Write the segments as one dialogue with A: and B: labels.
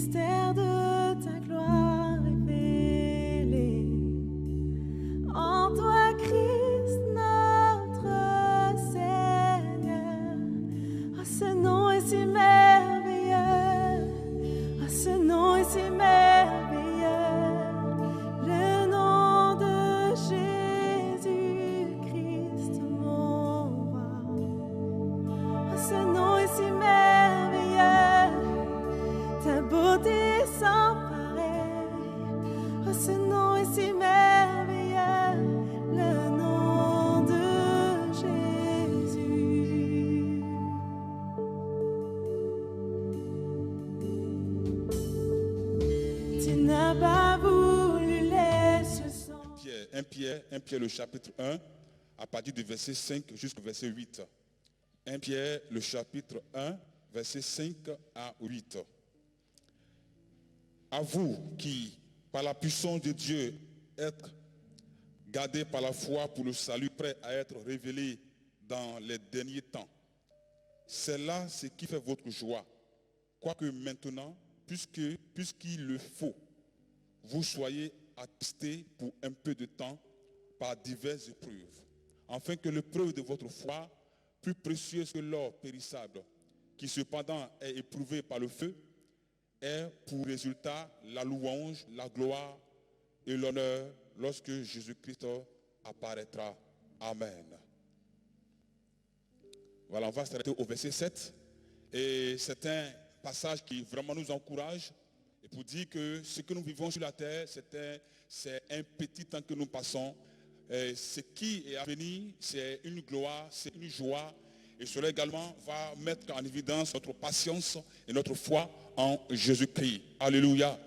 A: mystère de ta gloire révélé. En toi, Christ, notre Seigneur. Oh, ce nom est si merveilleux. Oh, ce nom est si merveilleux. Le nom de Jésus-Christ, mon roi. Oh, ce nom est si merveilleux. Ta beauté est sans pareil. Oh, ce nom est si merveilleux. Le nom de Jésus. Tu n'as pas voulu laisser son...
B: 1 Pierre le chapitre 1, à partir du verset 5 jusqu'au verset 8. 1 Pierre le chapitre 1, verset 5 à 8. À vous qui, par la puissance de Dieu, êtes gardés par la foi pour le salut, prêt à être révélé dans les derniers temps. C'est là ce qui fait votre joie. Quoique maintenant, puisqu'il le faut, vous soyez attestés pour un peu de temps par diverses épreuves, afin que l'épreuve de votre foi, plus précieuse que l'or périssable, qui cependant est éprouvé par le feu, ait pour résultat la louange, la gloire et l'honneur lorsque Jésus-Christ apparaîtra. Amen. Voilà, on va s'arrêter au verset 7. Et c'est un passage qui vraiment nous encourage. Et pour dire que ce que nous vivons sur la terre, c'est un petit temps que nous passons. Et ce qui est à venir, c'est une gloire, c'est une joie. Et cela également va mettre en évidence notre patience et notre foi en Jésus-Christ. Alléluia.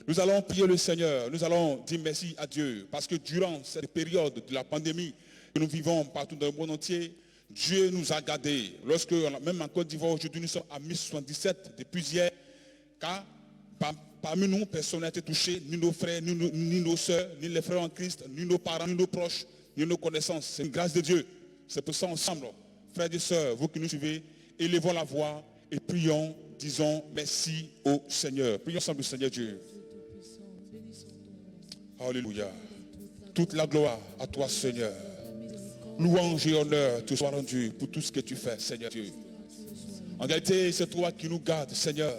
B: Nous allons prier le Seigneur. Nous allons dire merci à Dieu. Parce que durant cette période de la pandémie que nous vivons partout dans le monde entier, Dieu nous a gardés. Lorsque, même en Côte d'Ivoire, aujourd'hui, nous sommes à 1077 depuis hier. Car parmi nous, personne n'a été touché, ni nos frères, ni nos soeurs, ni les frères en Christ, ni nos parents, ni nos proches, ni nos connaissances. C'est une grâce de Dieu. C'est pour ça ensemble, frères et sœurs, vous qui nous suivez, élevons la voix et prions, disons merci au Seigneur. Prions ensemble le Seigneur Dieu. Alléluia. Toute la gloire à toi, Seigneur. Louange et honneur te soient rendus pour tout ce que tu fais, Seigneur Dieu. En réalité, c'est toi qui nous gardes, Seigneur.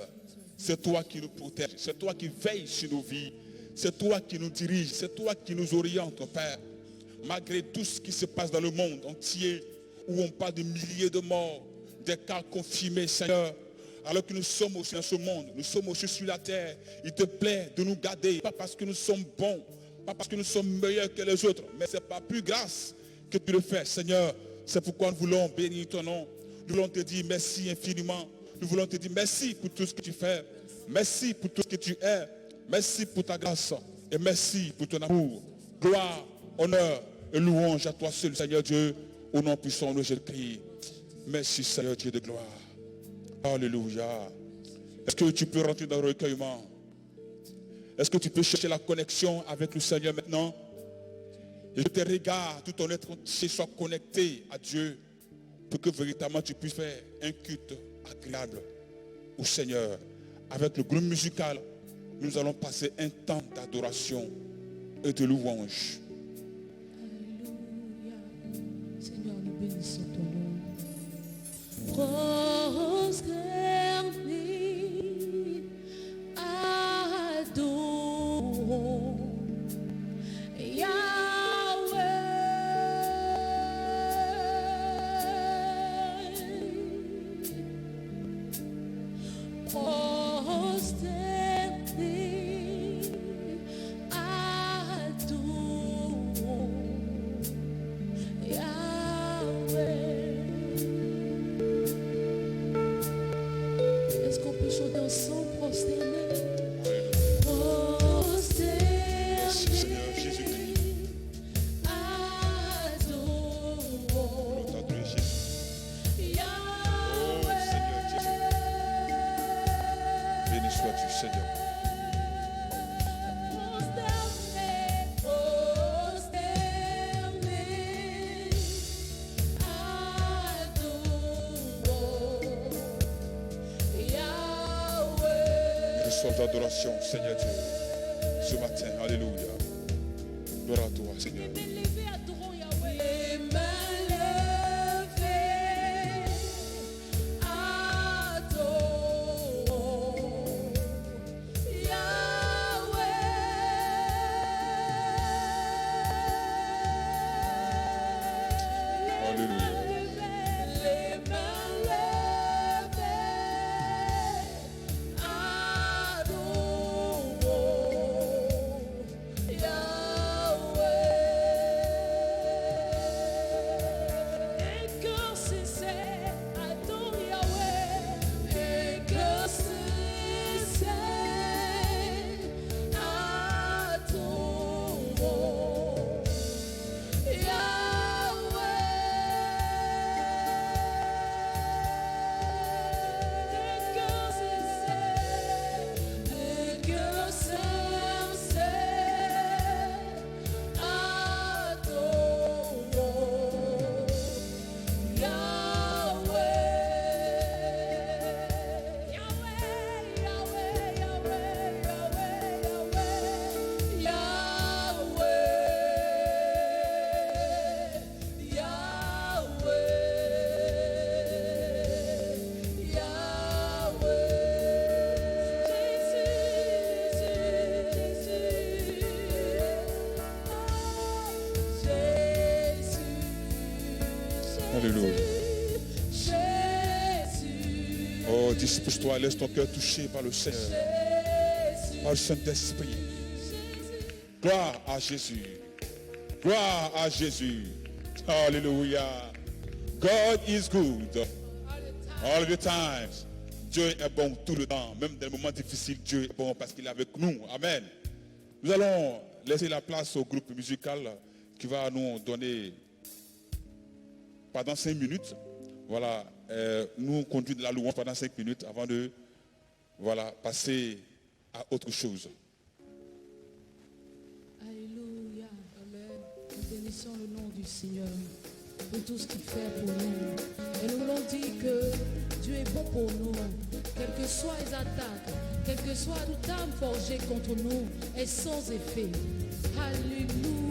B: C'est toi qui nous protège. C'est toi qui veille sur nos vies. C'est toi qui nous dirige. C'est toi qui nous oriente, Père. Malgré tout ce qui se passe dans le monde entier, où on parle de milliers de morts, des cas confirmés, Seigneur. Alors que nous sommes aussi dans ce monde, nous sommes aussi sur la terre. Il te plaît de nous garder, pas parce que nous sommes bons, pas parce que nous sommes meilleurs que les autres, mais c'est par plus grâce que tu le fais, Seigneur. C'est pourquoi nous voulons bénir ton nom. Nous voulons te dire merci infiniment. Nous voulons te dire merci pour tout ce que tu fais. Merci pour tout ce que tu es. Merci pour ta grâce. Et merci pour ton amour. Gloire, honneur et louange à toi seul, Seigneur Dieu. Au nom puissant de Jésus-Christ. Merci, Seigneur Dieu de gloire. Alléluia. Est-ce que tu peux rentrer dans le recueillement? Est-ce que tu peux chercher la connexion avec le Seigneur maintenant? Et que tes regards, tout ton être entier soit connecté à Dieu pour que véritablement tu puisses faire un culte agréable au Seigneur. Avec le groupe musical, nous allons passer un temps d'adoration et de louange.
C: Alléluia. Seigneur, nous bénissons ton nom. Prosternés, adorons Yahweh. Prosternés, adorons Yahweh. Est-ce qu'on peut chanter ensemble, prosterné?
B: Merci, Seigneur Jésus-Christ.
C: Adorons
B: Nous t'adorons, Jésus.
C: Yahweh.
B: Oh, Seigneur Jésus. Béni sois-tu, Seigneur. reçois l'adoration, Seigneur Dieu, ce matin. Alléluia. Gloire à toi, Seigneur.
C: Élevez, adorons Yahweh.
A: Les mains levées, adorons Yahweh.
B: Alléluia.
A: Les mains levées, adorons Yahweh. Et cœur sincère, adore Yahweh. Et cœur sincère, adorons
B: Alléluia.
A: Jésus,
B: Oh, dispose-toi, laisse ton cœur touché par le Seigneur, par le Saint-Esprit. Gloire à Jésus. Gloire à Jésus. Alléluia. God is good all the times. Dieu est bon tout le temps. Même dans les moments difficiles, Dieu est bon parce qu'il est avec nous. Amen. Nous allons laisser la place au groupe musical qui va nous donner pendant 5 minutes. Voilà, nous conduire de la louange pendant 5 minutes avant de passer à autre chose.
C: Alléluia. Amen. Nous bénissons le nom du Seigneur pour tout ce qu'il fait pour nous. Et nous voulons dire que Dieu est bon pour nous. Quelles que soient les attaques, quelle que soit toute âme forgée contre nous, est sans effet. Alléluia.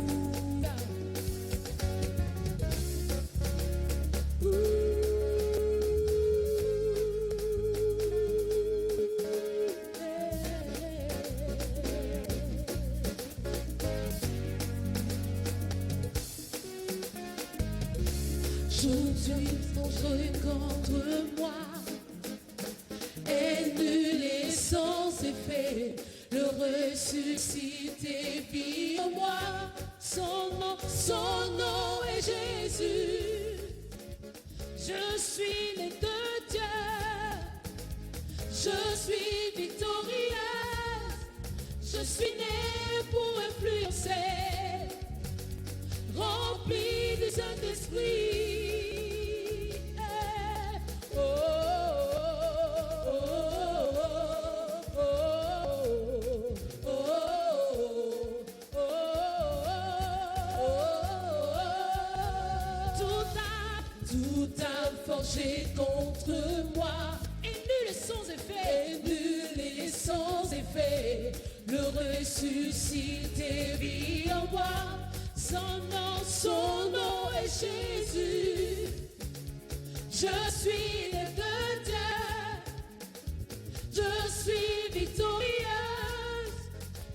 A: Toute une force contre moi est nulle et sans effet. Le ressuscité vit en moi. Son nom est Jésus. Je suis né de Dieu. Je suis victorieuse. Je suis né pour influencer. Rempli du Saint-Esprit. Toute âme forgée contre moi est nulle et sans effet. Est nulle et sans effet. Le ressuscité vit en moi. Son nom est Jésus. Je suis né de Dieu. Je suis victorieuse.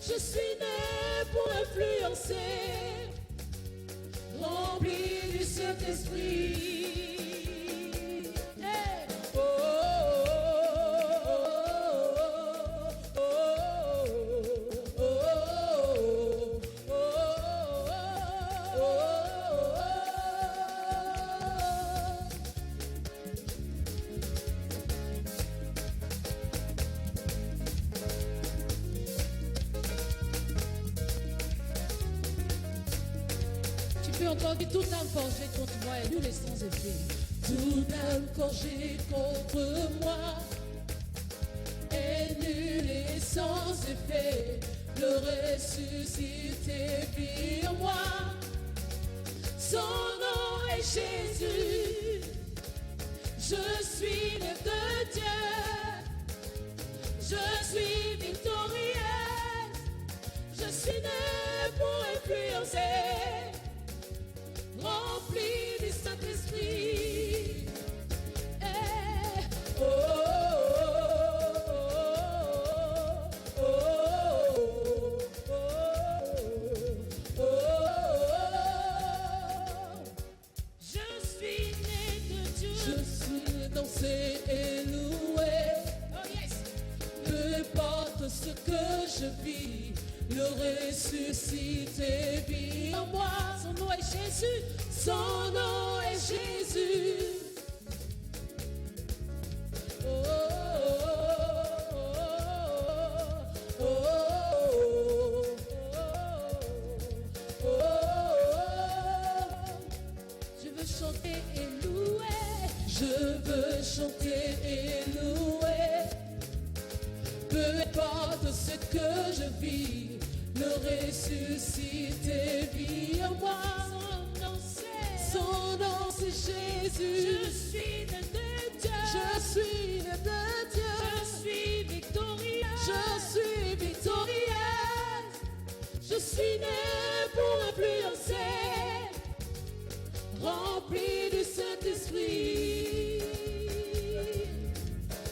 A: Je suis né pour influencer. Rempli du Saint-Esprit. Hey. Oh, oh, oh, oh, oh, oh, oh, oh.
C: Tu peux entendre toute âme forgée contre moi est nulle et sans effet.
A: Toute âme forgée contre moi est nulle et sans effet. Le ressuscité vit en moi. Son nom est Jésus. Je suis né de Dieu. Je suis
C: suis né pour influencer, rempli du Saint-Esprit. Eh, oh, oh, oh, oh, oh. Je suis né de Dieu. Je suis dansé et loué. Oh yes. Peu importe ce que je vis, le ressuscité vit en moi. Son nom est Jésus. Son nom est Jésus. Oh, oh, oh, oh, oh, oh. Je veux chanter et louer. Je veux chanter et louer. Peu importe ce que je vis, le ressuscité vit en moi. Son nom c'est Jésus. Je suis né de Dieu. Je suis né de Dieu. Je suis victorieuse. Je suis victorieuse. Je suis né pour influencer, rempli du Saint-Esprit.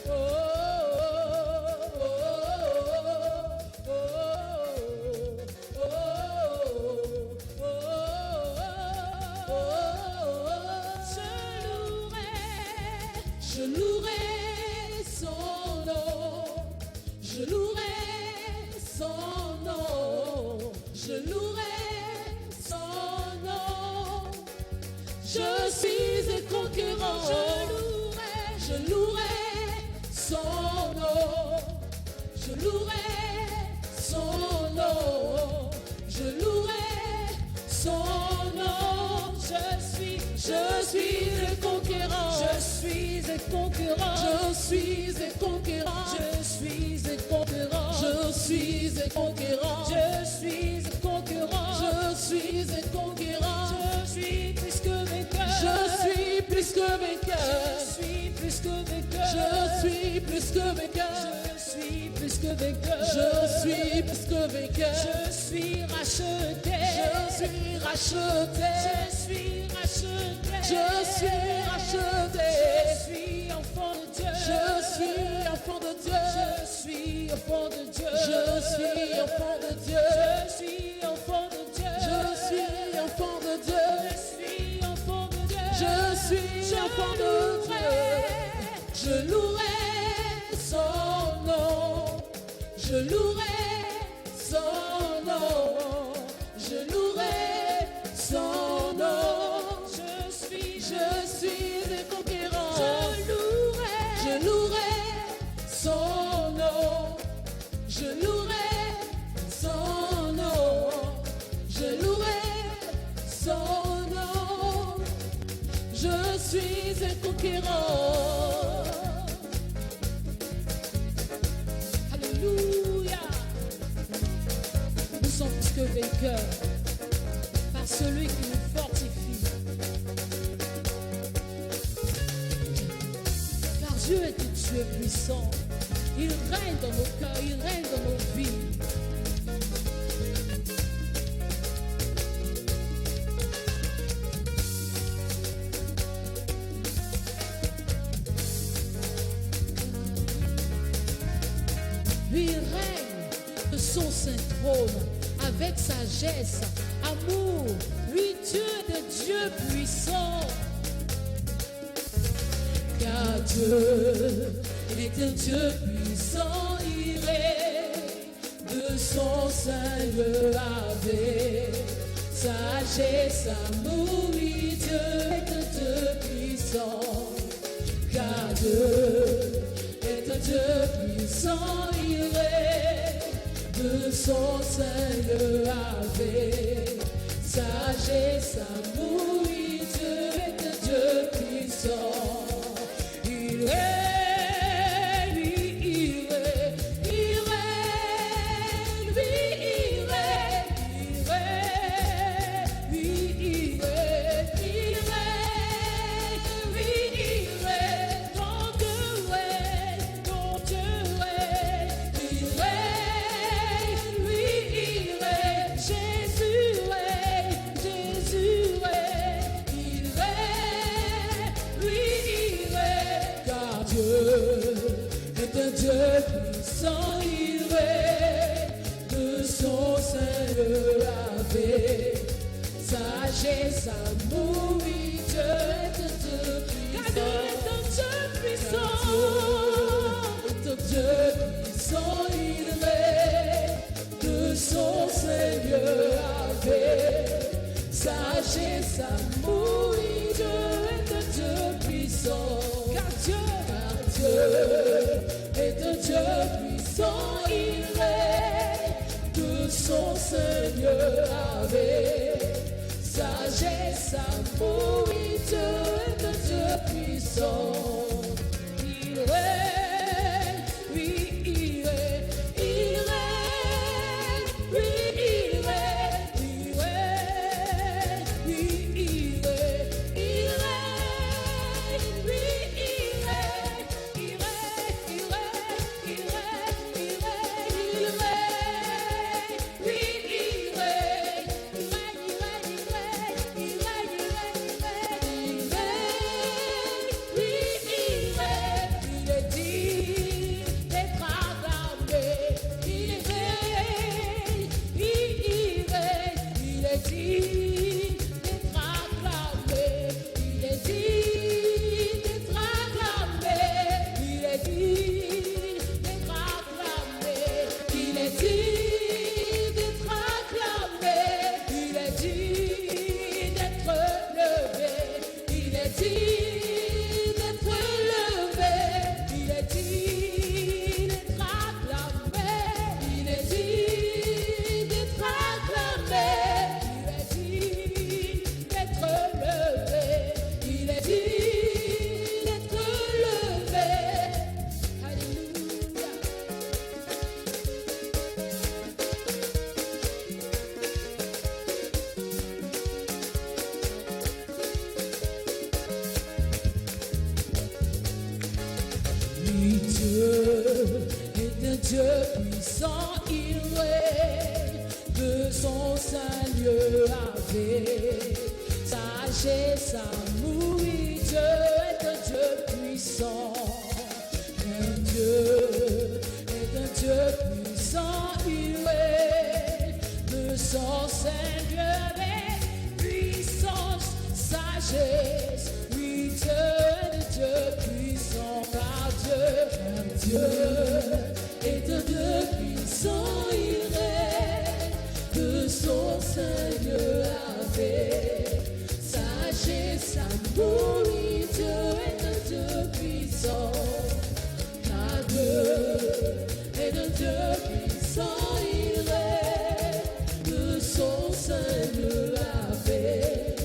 C: Oh, oh, oh, oh, oh, oh, oh. Je louerai son nom. Je louerai son nom. Je louerai son nom. Je suis un conquérant. Je louerai son nom. Je louerai son nom. Je louerai son nom. Je suis un conquérant. Je suis un conquérant. Je suis un conquérant. Je suis un conquérant. Je suis un conquérant. Je suis un conquérant. Je suis un conquérant. Je suis plus que vainqueur. Je suis plus que vainqueur. Je suis plus que vainqueur. Je suis plus que vainqueur. Je suis plus que vainqueur. Je suis plus que vainqueur. Je suis racheté. Je suis racheté. Je suis racheté. Je suis racheté. Je suis enfant de Dieu. Je suis enfant de Dieu. Je suis enfant de Dieu. Je suis enfant de Dieu. Je suis enfant de Dieu. Je suis enfant de Dieu. Je suis enfant de Dieu. Je suis enfant de Dieu. Je louerai son nom. Je louerai son nom. Je louerai son nom. Je suis un conquérant. Je louerai son nom. Je louerai son nom. Je louerai son nom. Je suis un conquérant. Alléluia. Nous sommes plus que vainqueurs par celui qui nous fortifie. Car Dieu est un Dieu puissant. Il règne dans nos cœurs, il règne dans nos vies. Lui il règne de son saint trône avec sagesse, amour. Lui Dieu de Dieu puissant. Car Dieu est un Dieu puissant, il règne de son Seigneur avec sagesse, amour. Oui, Dieu est un Dieu puissant. Car Dieu est un Dieu puissant, il règne de son Seigneur avec sagesse, amour. Oui, Dieu est un Dieu puissant. Il règne, il règne, il règne, il règne, il règne, il règne, il règne, il règne, ton Dieu règne, ton Dieu règne, il règne, il règne. Dieu avait sagesse, amour, Dieu est Dieu puissant. Dieu puissant, il est de son Seigneur avait sagesse, amour, Dieu est un Dieu puissant. Car Dieu est un Dieu puissant, il est de son Seigneur avait sagesse, amour, Dieu est un Dieu puissant. Il est, oui, il est, il est, oui, il est, il est, oui, il est, il est, oui, il est, il est, il est, il est, il est, oui, il est, il est dit d'être acclamé, il est dit d'être acclamé, il est dit d'être acclamé, il est dit d'être acclamé, il est dit d'être acclamé, il est dit d'être levé, il est dit d'être levé, il est dit d'être acclamé, il est dit d'être acclamé, il est dit d'être levé, il est dit d'être levé. Alléluia. Oui, Dieu est un Dieu puissant, il est de son Seigneur avec sagesse, amour, oui, Dieu est un Dieu puissant. Un Dieu est un Dieu puissant, il est de son Seigneur avec puissance, sagesse, oui, Dieu est un Dieu puissant, car Dieu est un Dieu puissant, il est de son Seigneur avec sagesse, amour, oui, Dieu est un Dieu puissant, car Dieu est un Dieu puissant, il est de son Seigneur avec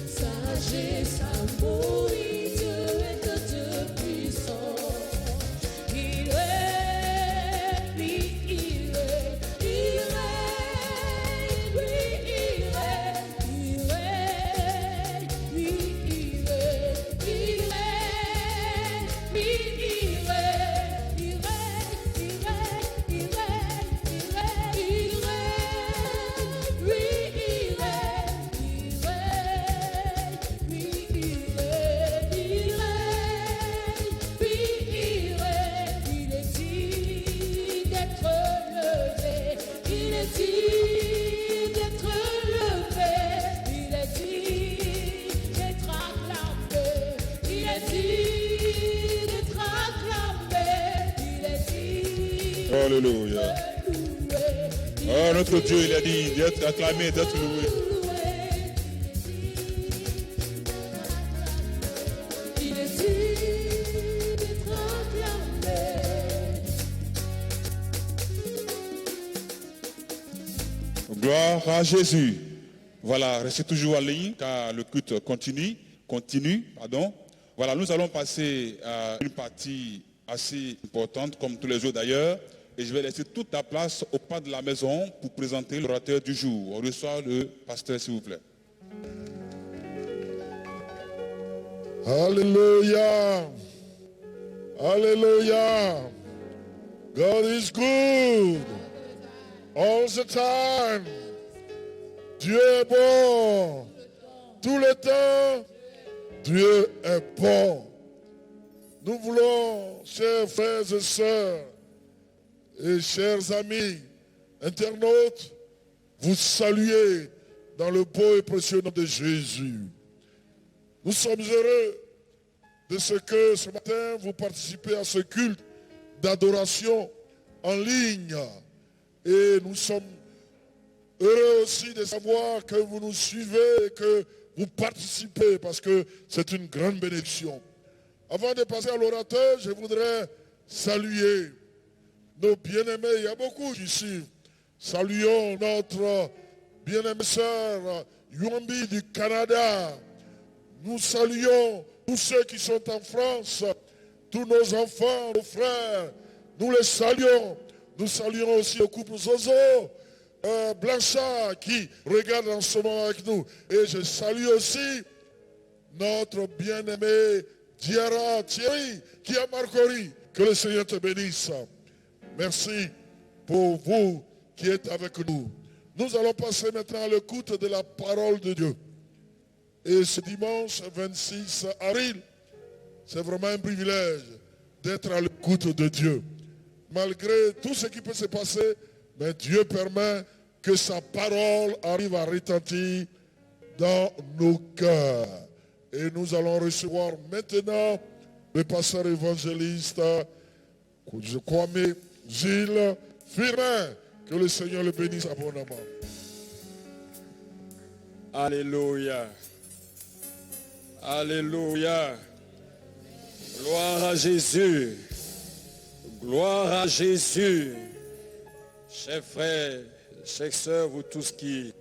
C: sagesse, amour, oui, Dieu est un Dieu puissant. Il est, oui, il est, il est, oui, il est, il est, oui, il est, il est, oui, il est, il est, il est, il est, il est, il est, oui, il est, oui, il est, il est dit d'être levé, il est dit d'être levé, il est dit d'être acclamé, il est dit d'être acclamé, il est dit
B: Alléluia. Oh, notre Dieu, il a dit d'être acclamé, d'être loué.
C: il est dit d'être acclamé.
B: Gloire à Jésus. Voilà, restez toujours en ligne car le culte continue. Voilà, nous allons passer à une partie assez importante comme tous les jours d'ailleurs. Et je vais laisser toute la place au pas de la maison pour présenter l'orateur du jour. On reçoit le pasteur, s'il vous plaît.
D: Hallelujah. Hallelujah. God is good. All the time. Dieu est bon. Tout le temps, Dieu est bon. Nous voulons, chers frères et sœurs et chers amis, internautes, vous saluer dans le beau et précieux nom de Jésus. Nous sommes heureux de ce que ce matin vous participez à ce culte d'adoration en ligne. Et nous sommes heureux aussi de savoir que vous nous suivez et que vous participez parce que c'est une grande bénédiction. Avant de passer à l'orateur, je voudrais saluer nos bien-aimés. Il y a beaucoup qui suivent. Saluons notre bien-aimée sœur Yuambi du Canada. Nous saluons tous ceux qui sont en France, tous nos enfants, nos frères. Nous les saluons. Nous saluons aussi le couple Zozo, Blanchard qui regarde en ce moment avec nous. Et je salue aussi notre bien-aimé Diara Thierry qui a Marcory. Que le Seigneur te bénisse. Merci pour vous qui êtes avec nous. Nous allons passer maintenant à l'écoute de la parole de Dieu. Et ce dimanche 26 avril, c'est vraiment un privilège d'être à l'écoute de Dieu. Malgré tout ce qui peut se passer, mais Dieu permet que sa parole arrive à retentir dans nos cœurs. Et nous allons recevoir maintenant le pasteur évangéliste, je crois, mais Gilles Firmin. Que le Seigneur le bénisse abondamment.
E: Alléluia. Alléluia. Gloire à Jésus. Gloire à Jésus. Chers frères, chères sœurs, vous tous qui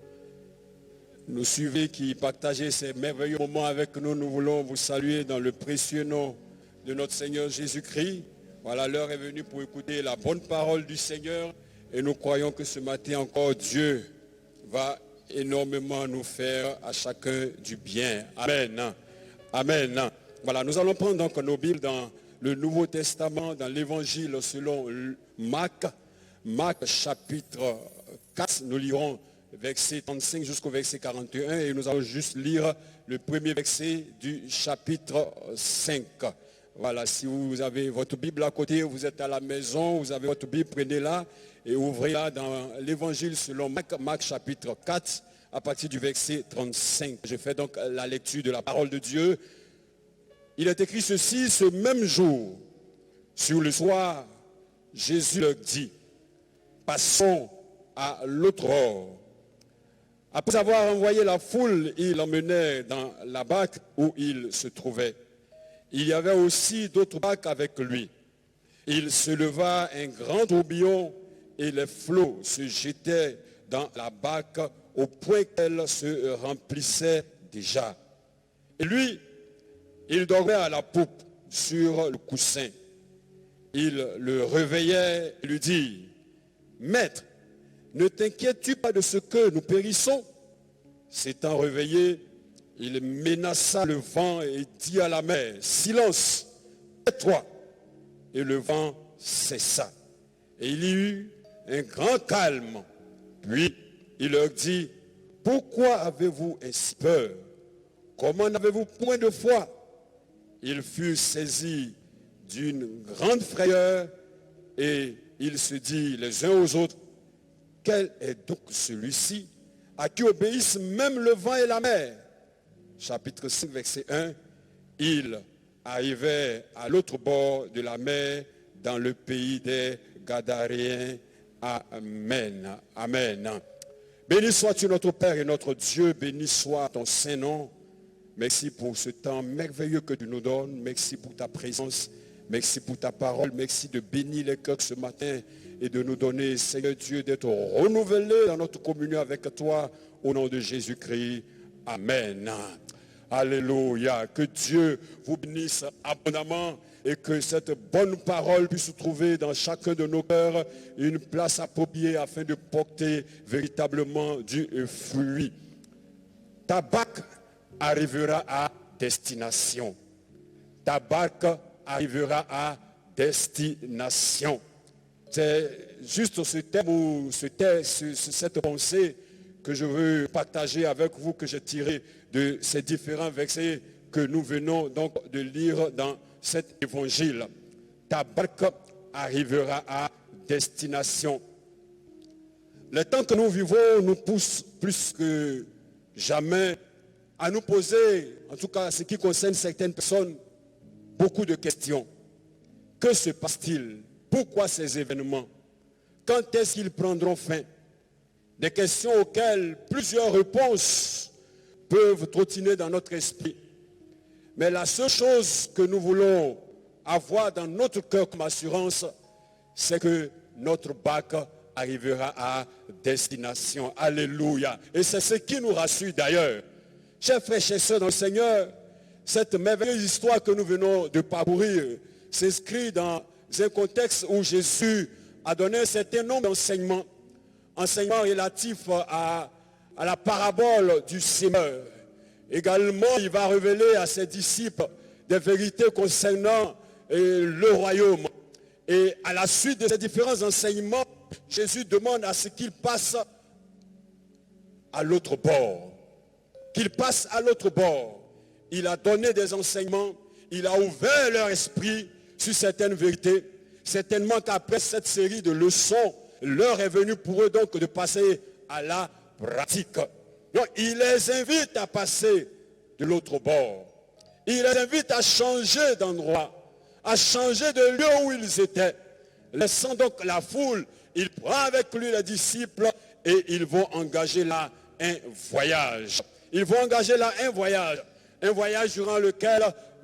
E: nous suivez, qui partagez ces merveilleux moments avec nous, nous voulons vous saluer dans le précieux nom de notre Seigneur Jésus-Christ. Voilà, l'heure est venue pour écouter la bonne parole du Seigneur. Et nous croyons que ce matin encore, Dieu va énormément nous faire à chacun du bien. Amen. Amen. Voilà, nous allons prendre donc nos Bibles dans le Nouveau Testament, dans l'Évangile selon Marc. Marc chapitre 4, nous lirons verset 35 jusqu'au verset 41 et nous allons juste lire le premier verset du chapitre 5. Voilà, si vous avez votre Bible à côté, vous êtes à la maison, vous avez votre Bible, prenez-la et ouvrez-la dans l'Évangile selon Marc, Marc chapitre 4, à partir du verset 35. Je fais donc la lecture de la parole de Dieu. Il est écrit ceci: ce même jour, sur le soir, Jésus leur dit, passons à l'autre bord. Après avoir envoyé la foule, il l'emmenait dans la barque où il se trouvait. Il y avait aussi d'autres barques avec lui. Il se leva un grand tourbillon et les flots se jetaient dans la barque au point qu'elle se remplissait déjà. Et lui, il dormait à la poupe sur le coussin. Il le réveillait et lui dit, « Maître, ne t'inquiètes-tu pas de ce que nous périssons ?» S'étant réveillé, il menaça le vent et dit à la mer, « Silence, tais-toi !» Et le vent cessa. Et il y eut un grand calme. Puis il leur dit, « Pourquoi avez-vous ainsi peur? Comment n'avez-vous point de foi ?» Ils furent saisis d'une grande frayeur et ils se dirent les uns aux autres, « Quel est donc celui-ci à qui obéissent même le vent et la mer ?» Chapitre 5, verset 1, ils arrivaient à l'autre bord de la mer, dans le pays des Gadaréens. Amen. Amen. Béni sois-tu notre Père et notre Dieu, béni soit ton saint nom. Merci pour ce temps merveilleux que tu nous donnes. Merci pour ta présence. Merci pour ta parole. Merci de bénir les cœurs ce matin et de nous donner, Seigneur Dieu, d'être renouvelés dans notre communion avec toi au nom de Jésus-Christ. Amen. Alléluia. Que Dieu vous bénisse abondamment et que cette bonne parole puisse trouver dans chacun de nos cœurs une place appropriée afin de porter véritablement du fruit. Ta barque arrivera à destination. Ta barque arrivera à destination. C'est juste ce thème ou cette pensée que je veux partager avec vous, que j'ai tiré de ces différents versets que nous venons donc de lire dans cet évangile. Ta barque arrivera à destination. Les temps que nous vivons nous poussent plus que jamais à nous poser, en tout cas ce qui concerne certaines personnes, beaucoup de questions. Que se passe-t-il? Pourquoi ces événements? Quand est-ce qu'ils prendront fin? Des questions auxquelles plusieurs réponses peuvent trottiner dans notre esprit. Mais la seule chose que nous voulons avoir dans notre cœur comme assurance, c'est que notre barque arrivera à destination. Alléluia. Et c'est ce qui nous rassure d'ailleurs. Chers frères et chers sœurs dans le Seigneur, cette merveilleuse histoire que nous venons de parcourir s'inscrit dans un contexte où Jésus a donné un certain nombre d'enseignements, enseignements relatifs à la parabole du Seigneur. Également, il va révéler à ses disciples des vérités concernant le royaume. Et à la suite de ces différents enseignements, Jésus demande à ce qu'ils passent à l'autre bord. Qu'ils passent à l'autre bord. Il a donné des enseignements, il a ouvert leur esprit sur certaines vérités. Certainement qu'après cette série de leçons, l'heure est venue pour eux donc de passer à la pratique. Donc, il les invite à passer de l'autre bord. Il les invite à changer d'endroit, à changer de lieu où ils étaient. Laissant donc la foule, il prend avec lui les disciples et ils vont engager là un voyage. Ils vont engager là un voyage durant lequel,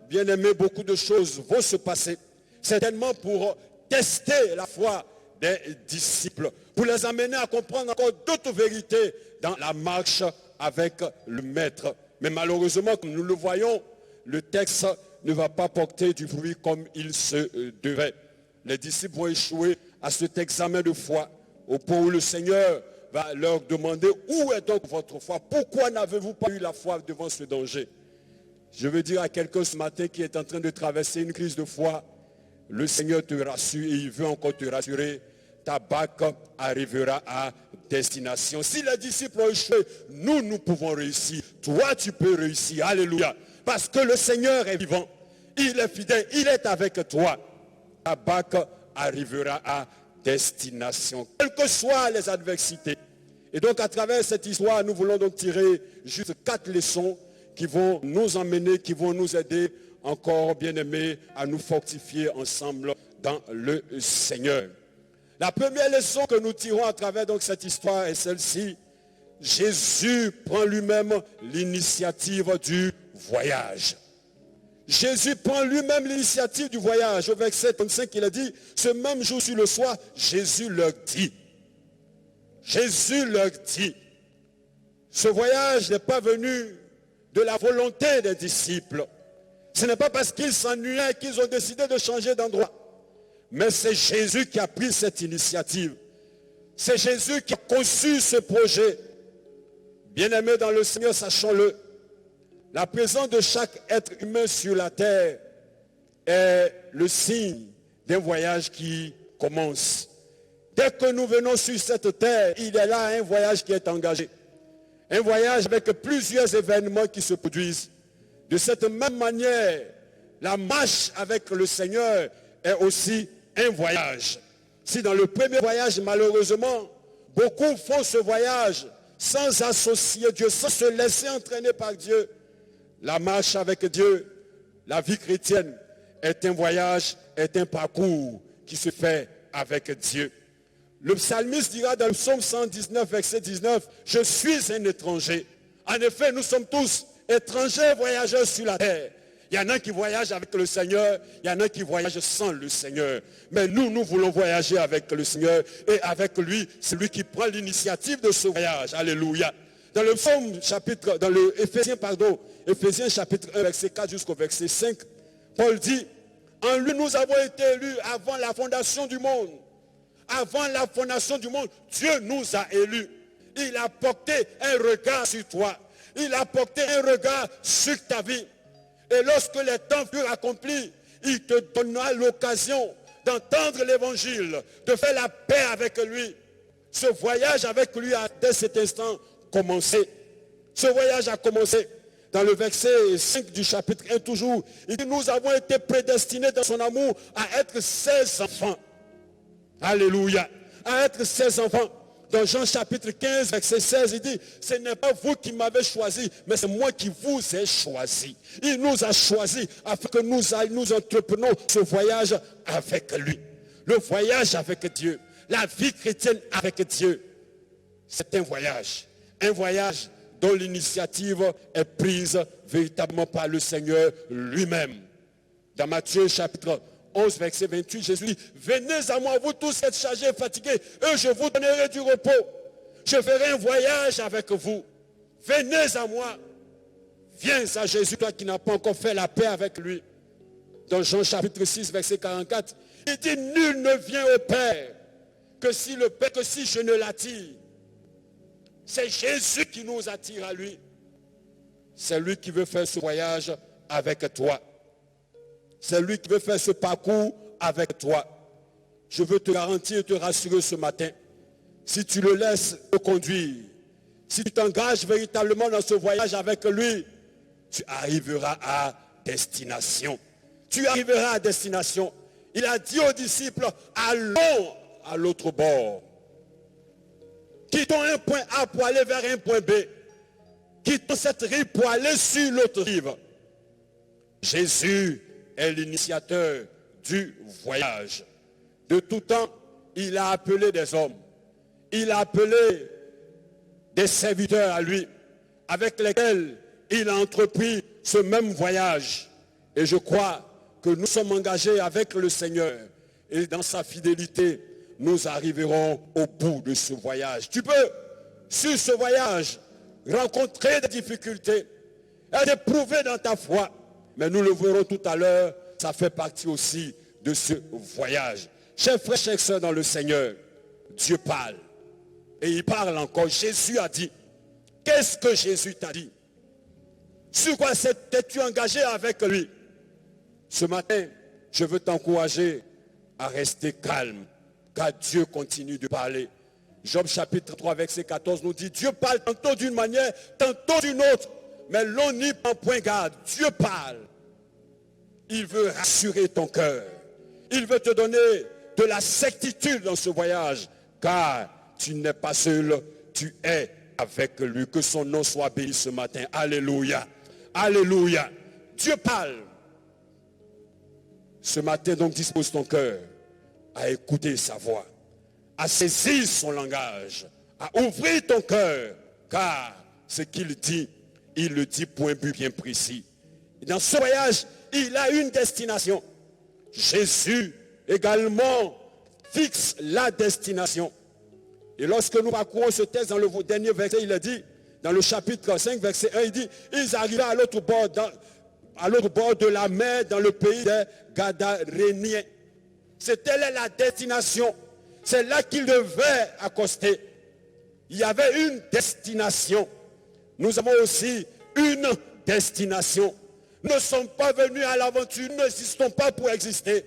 E: bien aimé, beaucoup de choses vont se passer. Certainement pour tester la foi des disciples, pour les amener à comprendre encore d'autres vérités dans la marche avec le Maître. Mais malheureusement, comme nous le voyons, le texte ne va pas porter du fruit comme il se devait. Les disciples vont échouer à cet examen de foi, au point où le Seigneur va leur demander: où est donc votre foi? Pourquoi n'avez-vous pas eu la foi devant ce danger? Je veux dire à quelqu'un ce matin qui est en train de traverser une crise de foi, le Seigneur te rassure et il veut encore te rassurer. Ta barque arrivera à destination. Si les disciples ont échoué, nous pouvons réussir. Toi, tu peux réussir. Alléluia. Parce que le Seigneur est vivant. Il est fidèle. Il est avec toi. Ta barque arrivera à destination. Quelles que soient les adversités. Et donc, à travers cette histoire, nous voulons donc tirer juste 4 leçons qui vont nous emmener, qui vont nous aider encore, bien aimés, à nous fortifier ensemble dans le Seigneur. La première leçon que nous tirons à travers donc cette histoire est celle-ci. Jésus prend lui-même l'initiative du voyage. Jésus prend lui-même l'initiative du voyage. Au verset 35, il a dit, ce même jour sur le soir, Jésus leur dit. Jésus leur dit. Ce voyage n'est pas venu de la volonté des disciples. Ce n'est pas parce qu'ils s'ennuyaient qu'ils ont décidé de changer d'endroit. Mais c'est Jésus qui a pris cette initiative. C'est Jésus qui a conçu ce projet. Bien-aimés dans le Seigneur, sachons-le. La présence de chaque être humain sur la terre est le signe d'un voyage qui commence. Dès que nous venons sur cette terre, il est là un voyage qui est engagé. Un voyage avec plusieurs événements qui se produisent. De cette même manière, la marche avec le Seigneur est aussi un voyage. Si dans le premier voyage, malheureusement, beaucoup font ce voyage sans associer Dieu, sans se laisser entraîner par Dieu, la marche avec Dieu, la vie chrétienne, est un voyage, est un parcours qui se fait avec Dieu. Le psalmiste dira dans le psaume 119, verset 19, « Je suis un étranger ». En effet, nous sommes tous étrangers, voyageurs sur la terre. Il y en a qui voyagent avec le Seigneur, il y en a qui voyagent sans le Seigneur. Mais nous voulons voyager avec le Seigneur et avec lui, c'est lui qui prend l'initiative de ce voyage. Alléluia. Dans le psaume chapitre, dans le Éphésiens chapitre 1, verset 4 jusqu'au verset 5, Paul dit, en lui nous avons été élus avant la fondation du monde. Avant la fondation du monde, Dieu nous a élus. Il a porté un regard sur toi. Il a porté un regard sur ta vie. Et lorsque les temps furent accomplis, il te donna l'occasion d'entendre l'évangile, de faire la paix avec lui. Ce voyage avec lui a dès cet instant commencé. Ce voyage a commencé. Dans le verset 5 du chapitre 1 toujours, il dit, nous avons été prédestinés dans son amour à être ses enfants. Alléluia. À être ses enfants. Dans Jean chapitre 15, verset 16, il dit, ce n'est pas vous qui m'avez choisi, mais c'est moi qui vous ai choisi. Il nous a choisis afin que nous entreprenons ce voyage avec lui. Le voyage avec Dieu, la vie chrétienne avec Dieu, c'est un voyage dont l'initiative est prise véritablement par le Seigneur lui-même. Dans Matthieu chapitre 11, verset 28, Jésus dit, venez à moi, vous tous êtes chargés et fatigués, et je vous donnerai du repos. Je ferai un voyage avec vous. Venez à moi. Viens à Jésus, toi qui n'as pas encore fait la paix avec lui. Dans Jean chapitre 6, verset 44, il dit, nul ne vient au Père que si je ne l'attire. C'est Jésus qui nous attire à lui. C'est lui qui veut faire ce voyage avec toi. C'est lui qui veut faire ce parcours avec toi. Je veux te garantir et te rassurer ce matin. Si tu le laisses te conduire, si tu t'engages véritablement dans ce voyage avec lui, tu arriveras à destination. Tu arriveras à destination. Il a dit aux disciples, allons à l'autre bord. Quittons un point A pour aller vers un point B. Quittons cette rive pour aller sur l'autre rive. Jésus est l'initiateur du voyage. De tout temps, il a appelé des hommes. Il a appelé des serviteurs à lui, avec lesquels il a entrepris ce même voyage. Et je crois que nous sommes engagés avec le Seigneur. Et dans sa fidélité, nous arriverons au bout de ce voyage. Tu peux, sur ce voyage, rencontrer des difficultés, être éprouvé dans ta foi. Mais nous le verrons tout à l'heure, ça fait partie aussi de ce voyage. Chers frères, chers sœurs dans le Seigneur, Dieu parle. Et il parle encore. Jésus a dit. Qu'est-ce que Jésus t'a dit? Sur quoi t'es-tu engagé avec lui? Ce matin, je veux t'encourager à rester calme, car Dieu continue de parler. Job chapitre 3, verset 14 nous dit, Dieu parle tantôt d'une manière, tantôt d'une autre, mais l'on n'y prend point garde. Dieu parle. Il veut rassurer ton cœur. Il veut te donner de la certitude dans ce voyage, car tu n'es pas seul, tu es avec lui. Que son nom soit béni ce matin. Alléluia. Alléluia. Dieu parle. Ce matin, donc, dispose ton cœur à écouter sa voix, à saisir son langage, à ouvrir ton cœur, car ce qu'il dit, il le dit pour un but bien précis. Et dans ce voyage, il a une destination. Jésus également fixe la destination. Et lorsque nous parcourons ce texte dans le dernier verset, il a dit, dans le chapitre 5, verset 1, il dit, ils arrivaient à l'autre bord de la mer, dans le pays des Gadaréniens. C'était là la destination. C'est là qu'ils devaient accoster. Il y avait une destination. Nous avons aussi une destination. Nous ne sommes pas venus à l'aventure, nous n'existons pas pour exister.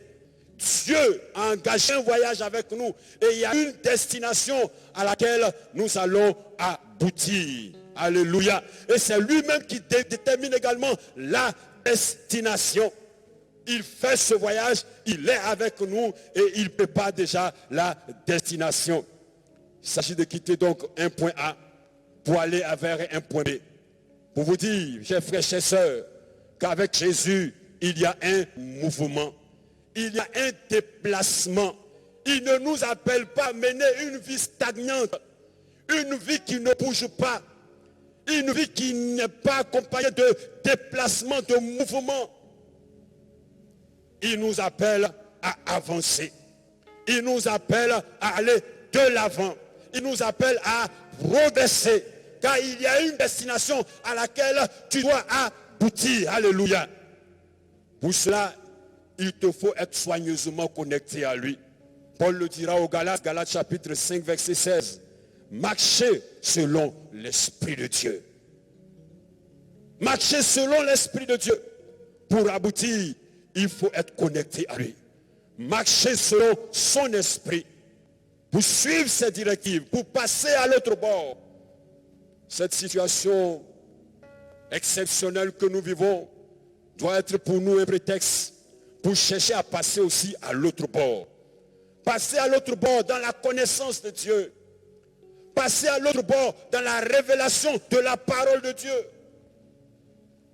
E: Dieu a engagé un voyage avec nous et il y a une destination à laquelle nous allons aboutir. Alléluia. Et c'est lui-même qui détermine également la destination. Il fait ce voyage, il est avec nous et il prépare déjà la destination. Il s'agit de quitter donc un point A pour aller vers un point B. Pour vous dire, chers frères, chers sœurs, qu'avec Jésus, il y a un mouvement. Il y a un déplacement. Il ne nous appelle pas à mener une vie stagnante, une vie qui ne bouge pas, une vie qui n'est pas accompagnée de déplacement, de mouvement. Il nous appelle à avancer. Il nous appelle à aller de l'avant. Il nous appelle à progresser. Car il y a une destination à laquelle tu dois aboutir. Alléluia. Pour cela, il te faut être soigneusement connecté à lui. Paul le dira aux Galates, Galates chapitre 5, verset 16. Marchez selon l'Esprit de Dieu. Marchez selon l'Esprit de Dieu. Pour aboutir, il faut être connecté à lui. Marcher selon son esprit. Pour suivre ses directives, pour passer à l'autre bord. Cette situation exceptionnelle que nous vivons doit être pour nous un prétexte pour chercher à passer aussi à l'autre bord. Passer à l'autre bord dans la connaissance de Dieu. passer à l'autre bord dans la révélation de la parole de Dieu.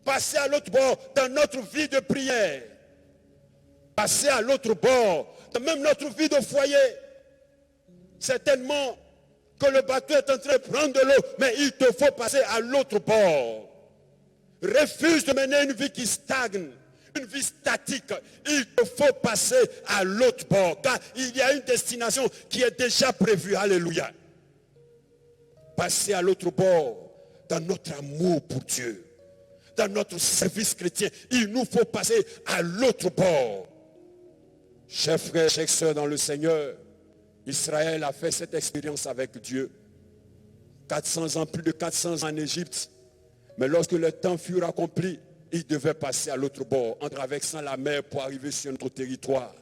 E: Passer à l'autre bord dans notre vie de prière. Passer à l'autre bord dans même notre vie de foyer. Certainement que le bateau est en train de prendre de l'eau, mais il te faut passer à l'autre bord. Refuse de mener une vie qui stagne, une vie statique. Il te faut passer à l'autre bord, car il y a une destination qui est déjà prévue. Alléluia. Passer à l'autre bord dans notre amour pour Dieu, dans notre service chrétien. Il nous faut passer à l'autre bord. Chers frères, chers sœurs dans le Seigneur, Israël a fait cette expérience avec Dieu. 400 ans, plus de 400 ans en Égypte. Mais lorsque le temps fut accompli, il devait passer à l'autre bord, en traversant la mer pour arriver sur notre territoire.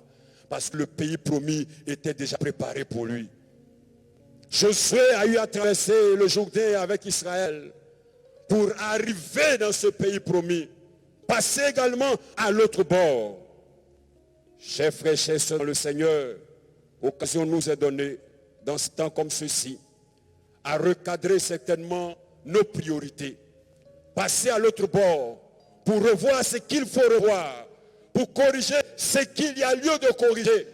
E: Parce que le pays promis était déjà préparé pour lui. Josué a eu à traverser le Jourdain avec Israël pour arriver dans ce pays promis. Passer également à l'autre bord. Chers frères, chers sœurs dans le Seigneur, l'occasion nous est donnée dans ce temps comme ceci à recadrer certainement nos priorités. Passer à l'autre bord pour revoir ce qu'il faut revoir, pour corriger ce qu'il y a lieu de corriger,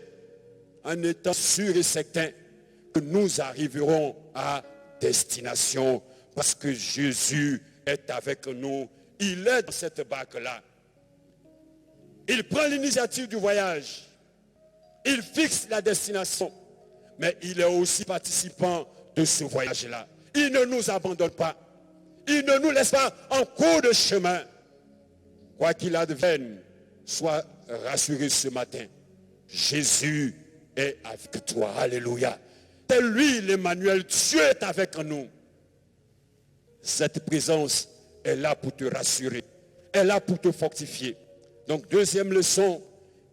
E: en étant sûr et certain que nous arriverons à destination parce que Jésus est avec nous. Il est dans cette barque-là. Il prend l'initiative du voyage. Il fixe la destination. Mais il est aussi participant de ce voyage-là. Il ne nous abandonne pas. Il ne nous laisse pas en cours de chemin. Quoi qu'il advienne, sois rassuré ce matin. Jésus est avec toi. Alléluia. C'est lui l'Emmanuel. Dieu est avec nous. Cette présence est là pour te rassurer. Elle est là pour te fortifier. Donc, deuxième leçon,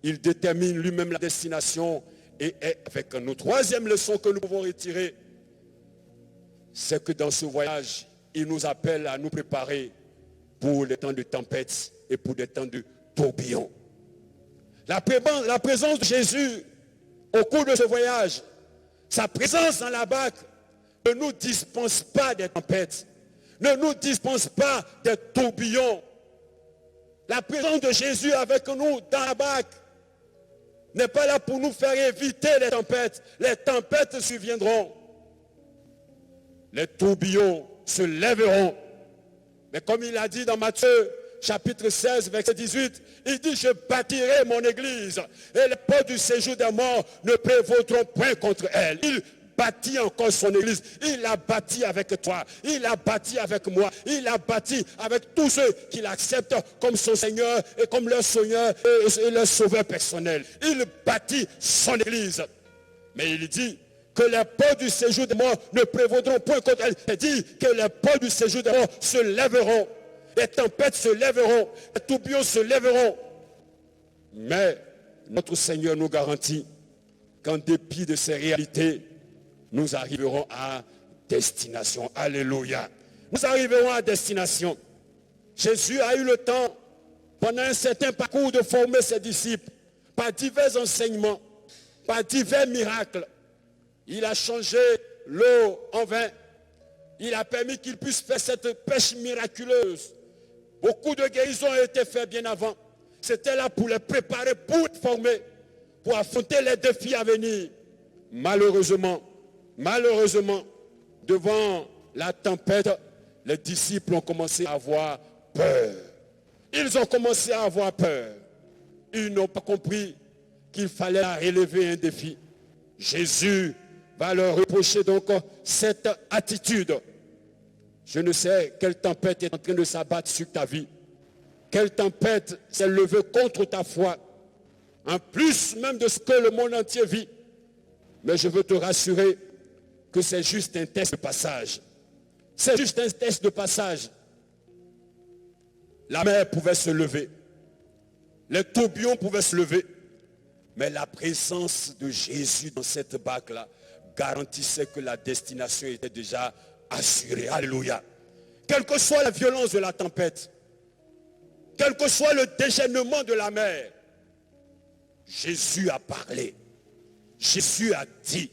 E: il détermine lui-même la destination et est avec nous. Troisième leçon que nous pouvons retirer, c'est que dans ce voyage, il nous appelle à nous préparer pour les temps de tempête et pour des temps de tourbillon. La présence de Jésus au cours de ce voyage, sa présence dans la barque ne nous dispense pas des tempêtes, ne nous dispense pas des tourbillons. La présence de Jésus avec nous dans la barque n'est pas là pour nous faire éviter les tempêtes. Les tempêtes surviendront. Les tourbillons se lèveront. Mais comme il a dit dans Matthieu, chapitre 16, verset 18, il dit, je bâtirai mon église et les portes du séjour des morts ne prévaudront point contre elle. Il bâtit encore son église. Il l'a bâti avec toi. Il l'a bâti avec moi. Il l'a bâti avec tous ceux qui l'acceptent comme son Seigneur et comme leur Seigneur et leur sauveur personnel. Il bâtit son église. Mais il dit que les portes du séjour des morts ne prévaudront point contre elle. Il dit que les portes du séjour des morts se lèveront. Les tempêtes se lèveront. Les tourbillons se lèveront. Mais notre Seigneur nous garantit qu'en dépit de ces réalités, nous arriverons à destination. Alléluia. Nous arriverons à destination. Jésus a eu le temps, pendant un certain parcours, de former ses disciples par divers enseignements, par divers miracles. Il a changé l'eau en vin. Il a permis qu'ils puissent faire cette pêche miraculeuse. Beaucoup de guérisons ont été faites bien avant. C'était là pour les préparer, pour les former, pour affronter les défis à venir. Malheureusement, devant la tempête, les disciples ont commencé à avoir peur. Ils ont commencé à avoir peur. Ils n'ont pas compris qu'il fallait relever un défi. Jésus va leur reprocher donc cette attitude. Je ne sais quelle tempête est en train de s'abattre sur ta vie. Quelle tempête s'est levée contre ta foi. En plus même de ce que le monde entier vit. Mais je veux te rassurer que c'est juste un test de passage. C'est juste un test de passage. La mer pouvait se lever. Les tourbillons pouvaient se lever. Mais la présence de Jésus dans cette barque-là garantissait que la destination était déjà assurée. Alléluia. Quelle que soit la violence de la tempête, quel que soit le déchaînement de la mer, Jésus a parlé. Jésus a dit,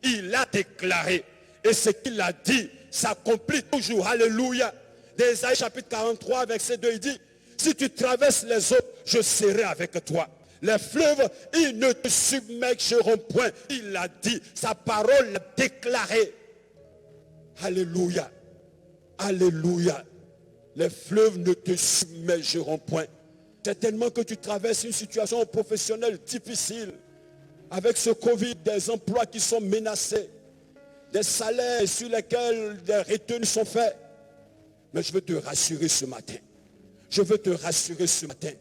E: il a déclaré, Et ce qu'il a dit s'accomplit toujours. Alléluia. Dans Ésaïe chapitre 43, verset 2, il dit, si tu traverses les eaux, je serai avec toi. Les fleuves, ils ne te submergeront point. Il l'a dit, sa parole l'a déclaré. Alléluia. Alléluia. Les fleuves ne te submergeront point. Certainement que tu traverses une situation professionnelle difficile. Avec ce Covid, des emplois qui sont menacés. Des salaires sur lesquels des retenues sont faites. Mais je veux te rassurer ce matin. Je veux te rassurer ce matin.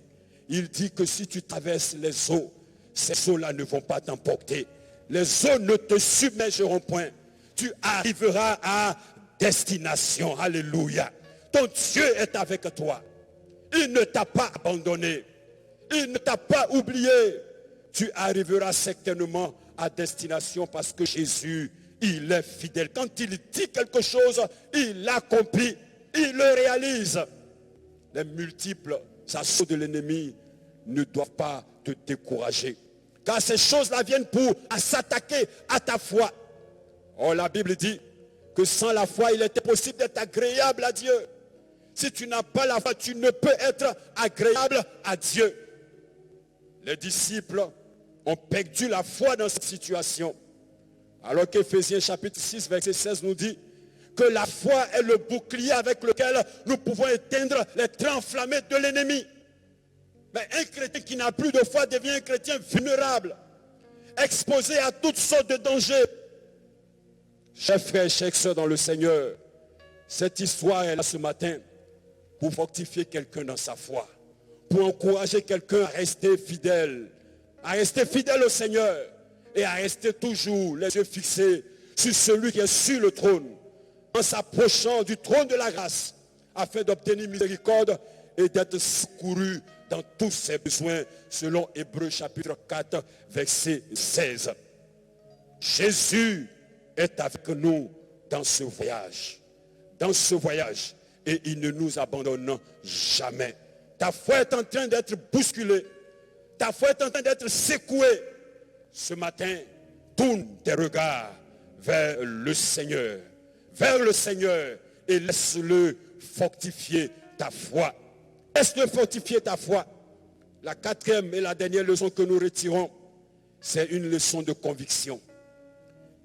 E: Il dit que si tu traverses les eaux, ces eaux-là ne vont pas t'emporter. Les eaux ne te submergeront point. Tu arriveras à destination. Alléluia. Ton Dieu est avec toi. Il ne t'a pas abandonné. Il ne t'a pas oublié. Tu arriveras certainement à destination parce que Jésus, il est fidèle. Quand il dit quelque chose, il l'accomplit. Il le réalise. Les multiples assauts de l'ennemi ne doivent pas te décourager. Car ces choses-là viennent pour s'attaquer à ta foi. Or, la Bible dit que sans la foi, il était possible d'être agréable à Dieu. Si tu n'as pas la foi, tu ne peux être agréable à Dieu. Les disciples ont perdu la foi dans cette situation. Alors qu'Éphésiens chapitre 6, verset 16 nous dit que la foi est le bouclier avec lequel nous pouvons éteindre les traits enflammés de l'ennemi. Mais un chrétien qui n'a plus de foi devient un chrétien vulnérable, exposé à toutes sortes de dangers. Chers frères, chers sœurs dans le Seigneur, cette histoire est là ce matin pour fortifier quelqu'un dans sa foi, pour encourager quelqu'un à rester fidèle au Seigneur et à rester toujours les yeux fixés sur celui qui est sur le trône, en s'approchant du trône de la grâce, afin d'obtenir miséricorde et d'être secouru dans tous ses besoins, selon Hébreux chapitre 4, verset 16. Jésus est avec nous dans ce voyage. Et il ne nous abandonne jamais. Ta foi est en train d'être bousculée. Ta foi est en train d'être secouée. Ce matin, tourne tes regards vers le Seigneur. Et laisse-le fortifier ta foi. Laisse-le fortifier ta foi. La quatrième et la dernière leçon que nous retirons, c'est une leçon de conviction.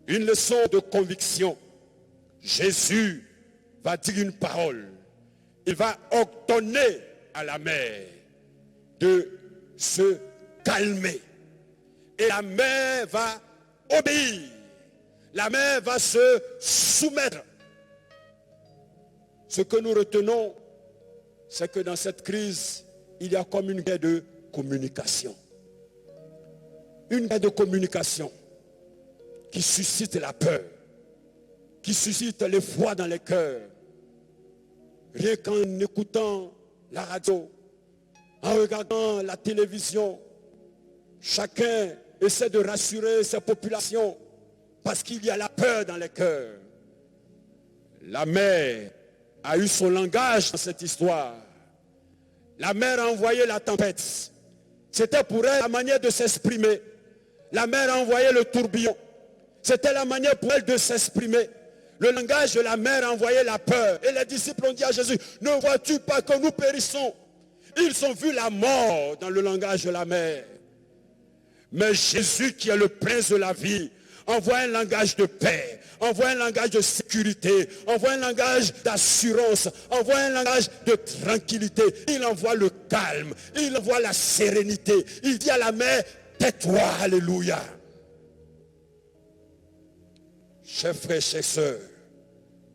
E: Une leçon de conviction. Jésus va dire une parole. Il va ordonner à la mer de se calmer. Et la mer va obéir. La mer va se soumettre. Ce que nous retenons, c'est que dans cette crise, il y a comme une guerre de communication. Une guerre de communication qui suscite la peur, qui suscite l'effroi dans les cœurs. Rien qu'en écoutant la radio, en regardant la télévision, chacun essaie de rassurer ses populations parce qu'il y a la peur dans les cœurs. La mer a eu son langage dans cette histoire. La mer a envoyé la tempête. C'était pour elle la manière de s'exprimer. La mer a envoyé le tourbillon. C'était la manière pour elle de s'exprimer. Le langage de la mer a envoyé la peur. Et les disciples ont dit à Jésus, ne vois-tu pas que nous périssons? Ils ont vu la mort dans le langage de la mer. Mais Jésus, qui est le prince de la vie, envoie un langage de paix, envoie un langage de sécurité, envoie un langage d'assurance, envoie un langage de tranquillité. Il envoie le calme, il envoie la sérénité. Il dit à la mer, tais-toi, alléluia. Chers frères, chers sœurs,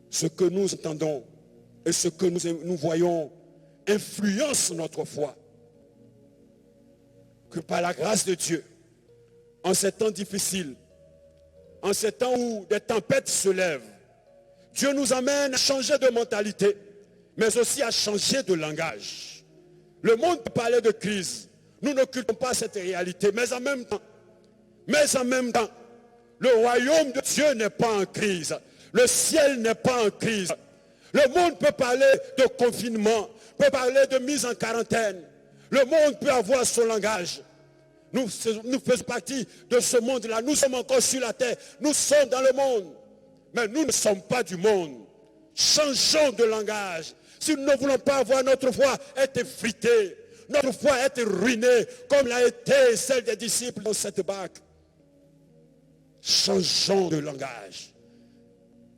E: ce que nous entendons et ce que nous voyons influence notre foi. Que par la grâce de Dieu, en ces temps difficiles, en ces temps où des tempêtes se lèvent, Dieu nous amène à changer de mentalité, mais aussi à changer de langage. Le monde peut parler de crise. Nous n'occultons pas cette réalité, mais en même temps, le royaume de Dieu n'est pas en crise. Le ciel n'est pas en crise. Le monde peut parler de confinement, peut parler de mise en quarantaine. Le monde peut avoir son langage. Nous faisons partie de ce monde-là. Nous sommes encore sur la terre. Nous sommes dans le monde. Mais nous ne sommes pas du monde. Changeons de langage. Si nous ne voulons pas voir notre foi être effritée, notre foi être ruinée, comme l'a été celle des disciples dans cette barque. Changeons de langage.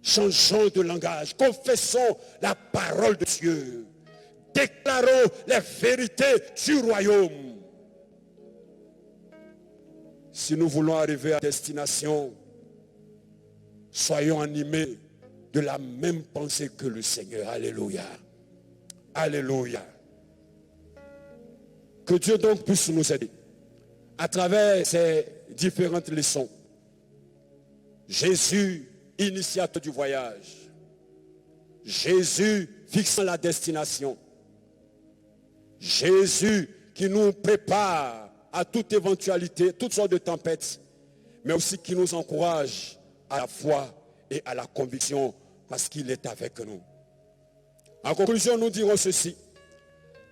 E: Changeons de langage. Confessons la parole de Dieu. Déclarons les vérités du royaume. Si nous voulons arriver à destination, soyons animés de la même pensée que le Seigneur. Alléluia. Alléluia. Que Dieu donc puisse nous aider à travers ces différentes leçons. Jésus, initiateur du voyage. Jésus, fixant la destination. Jésus, qui nous prépare à toute éventualité, toutes sortes de tempêtes, mais aussi qui nous encourage à la foi et à la conviction parce qu'il est avec nous. En conclusion, nous dirons ceci.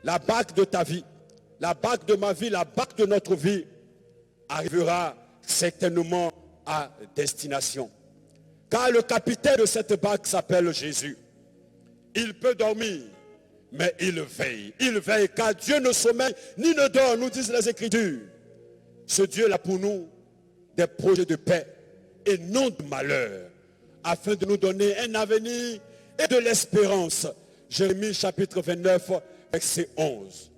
E: La barque de ta vie, la barque de ma vie, la barque de notre vie arrivera certainement à destination. Car le capitaine de cette barque s'appelle Jésus. Il peut dormir, mais il veille. Il veille car Dieu ne sommeille ni ne dort, nous disent les Écritures. Ce Dieu là pour nous des projets de paix et non de malheur, afin de nous donner un avenir et de l'espérance. Jérémie chapitre 29, verset 11.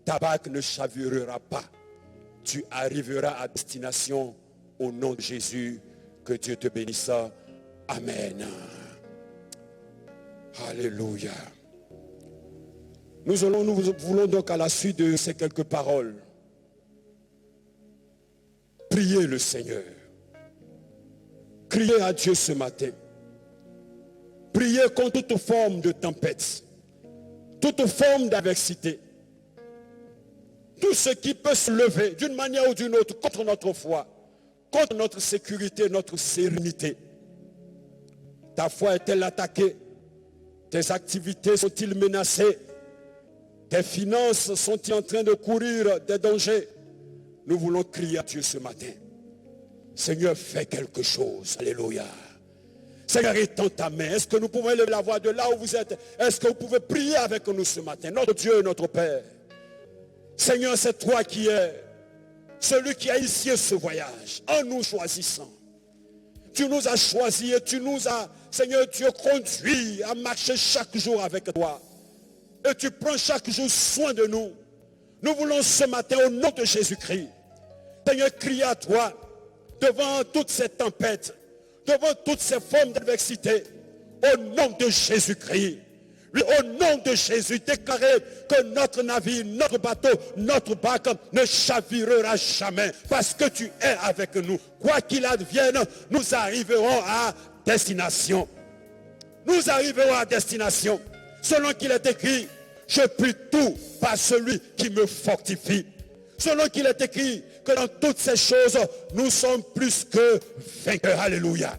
E: Ta barque ne chavirera pas. Tu arriveras à destination au nom de Jésus. Que Dieu te bénisse. Amen. Alléluia. Nous voulons donc à la suite de ces quelques paroles prier le Seigneur. Crier à Dieu ce matin. Prier contre toute forme de tempête, toute forme d'adversité. Tout ce qui peut se lever d'une manière ou d'une autre contre notre foi, contre notre sécurité, notre sérénité. Ta foi est-elle attaquée? Tes activités sont-ils menacées? Tes finances sont-ils en train de courir des dangers? Nous voulons crier à Dieu ce matin. Seigneur, fais quelque chose. Alléluia. Seigneur, étends ta main. Est-ce que nous pouvons élever la voix de là où vous êtes? Est-ce que vous pouvez prier avec nous ce matin? Notre Dieu et notre Père. Seigneur, c'est toi qui es celui qui a initié ce voyage en nous choisissant. Tu nous as choisis et tu nous as, Seigneur Dieu, conduit à marcher chaque jour avec toi. Et tu prends chaque jour soin de nous. Nous voulons ce matin, au nom de Jésus-Christ, Seigneur, crier à toi devant toutes ces tempêtes, devant toutes ces formes d'adversité, au nom de Jésus-Christ. Au nom de Jésus, déclarer que notre navire, notre bateau, notre barque ne chavirera jamais parce que tu es avec nous. Quoi qu'il advienne, nous arriverons à destination. Nous arriverons à destination. Selon qu'il est écrit, je puis tout par celui qui me fortifie. Selon qu'il est écrit que dans toutes ces choses, nous sommes plus que vainqueurs. Alléluia.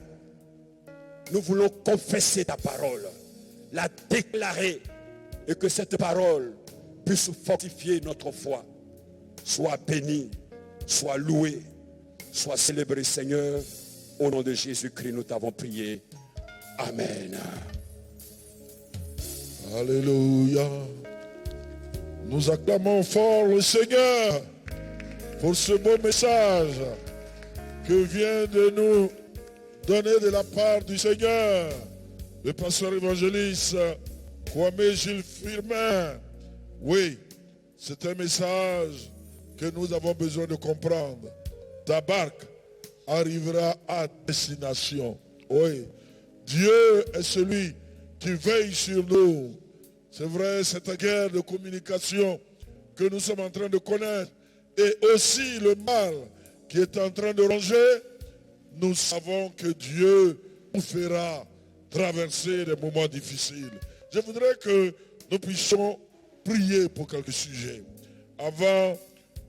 E: Nous voulons confesser ta parole, la déclarer et que cette parole puisse fortifier notre foi. Sois béni, sois loué, sois célébré, Seigneur. Au nom de Jésus-Christ, nous t'avons prié. Amen.
D: Alléluia. Nous acclamons fort le Seigneur pour ce beau message que vient de nous donner de la part du Seigneur le pasteur évangéliste Kwame Gilles Firmin. Oui, c'est un message que nous avons besoin de comprendre. Ta barque arrivera à destination. Oui, Dieu est celui qui veille sur nous. C'est vrai, cette guerre de communication que nous sommes en train de connaître et aussi le mal qui est en train de ronger, nous savons que Dieu nous fera traverser des moments difficiles. Je voudrais que nous puissions prier pour quelques sujets avant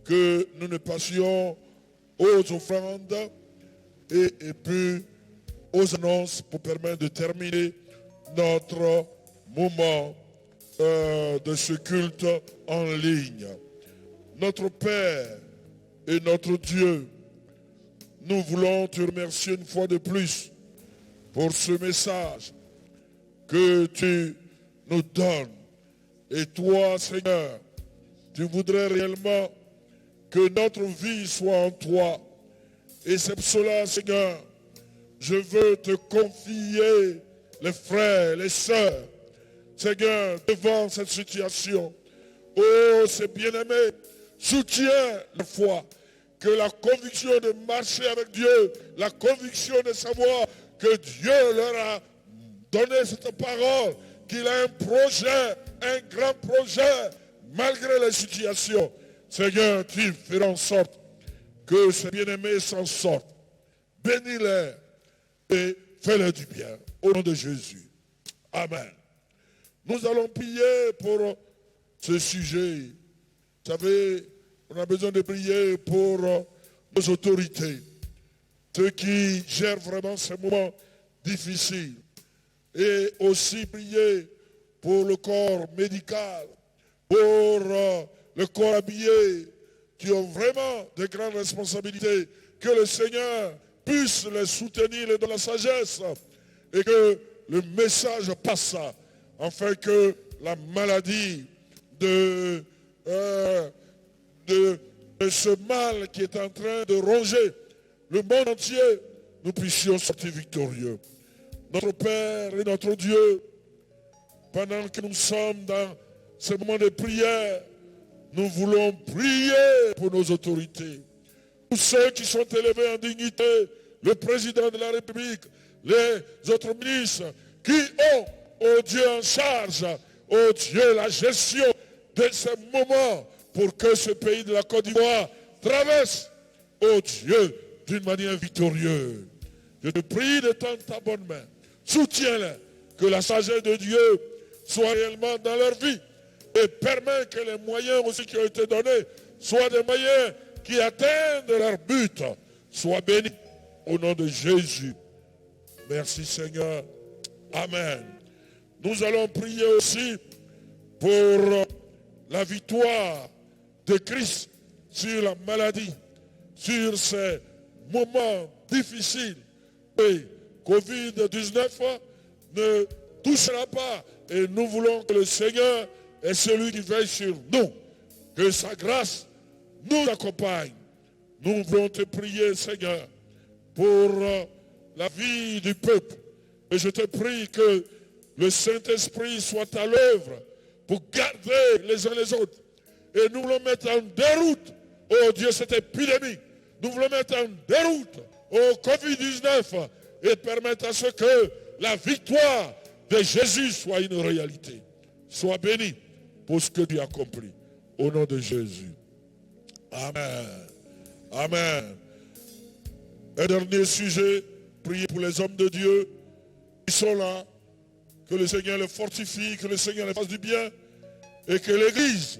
D: que nous ne passions aux offrandes et puis aux annonces pour permettre de terminer notre moment de ce culte en ligne. Notre Père et notre Dieu, nous voulons te remercier une fois de plus pour ce message que tu nous donnes. Et toi, Seigneur, tu voudrais réellement que notre vie soit en toi. Et c'est pour cela, Seigneur, je veux te confier les frères, les sœurs, Seigneur, devant cette situation. Oh, c'est bien-aimé, soutiens la foi, que la conviction de marcher avec Dieu, la conviction de savoir que Dieu leur a donné cette parole, qu'il a un projet, un grand projet, malgré les situations. Seigneur, tu feras en sorte que ces bien-aimés s'en sortent. Bénis-les et fais-leur du bien. Au nom de Jésus. Amen. Nous allons prier pour ce sujet. Vous savez, on a besoin de prier pour nos autorités. Ceux qui gèrent vraiment ces moments difficiles. Et aussi prier pour le corps médical, pour le corps habillé, qui ont vraiment de grandes responsabilités. Que le Seigneur puisse les soutenir dans la sagesse et que le message passe afin que la maladie de ce mal qui est en train de ronger le monde entier, nous puissions sortir victorieux. Notre Père et notre Dieu, pendant que nous sommes dans ce moment de prière, nous voulons prier pour nos autorités. Tous ceux qui sont élevés en dignité, le président de la République, les autres ministres, qui ont, oh Dieu, en charge, oh Dieu, la gestion de ces moments pour que ce pays de la Côte d'Ivoire traverse, oh Dieu, d'une manière victorieuse. Je te prie de tendre ta bonne main. Soutiens-les, que la sagesse de Dieu soit réellement dans leur vie et permet que les moyens aussi qui ont été donnés soient des moyens qui atteignent leur but. Sois bénis au nom de Jésus. Merci Seigneur. Amen. Nous allons prier aussi pour la victoire de Christ sur la maladie, sur ces moments difficiles. Et Covid-19 ne touchera pas. Et nous voulons que le Seigneur est celui qui veille sur nous. Que sa grâce nous accompagne. Nous voulons te prier, Seigneur, pour la vie du peuple. Et je te prie que le Saint-Esprit soit à l'œuvre pour garder les uns les autres. Et nous voulons mettre en déroute, oh Dieu, cette épidémie. Nous voulons mettre en déroute, oh Covid-19, et permettre à ce que la victoire de Jésus soit une réalité. Sois béni pour ce que tu as accompli. Au nom de Jésus. Amen. Amen. Un dernier sujet, prier pour les hommes de Dieu qui sont là, que le Seigneur les fortifie, que le Seigneur les fasse du bien, et que l'Église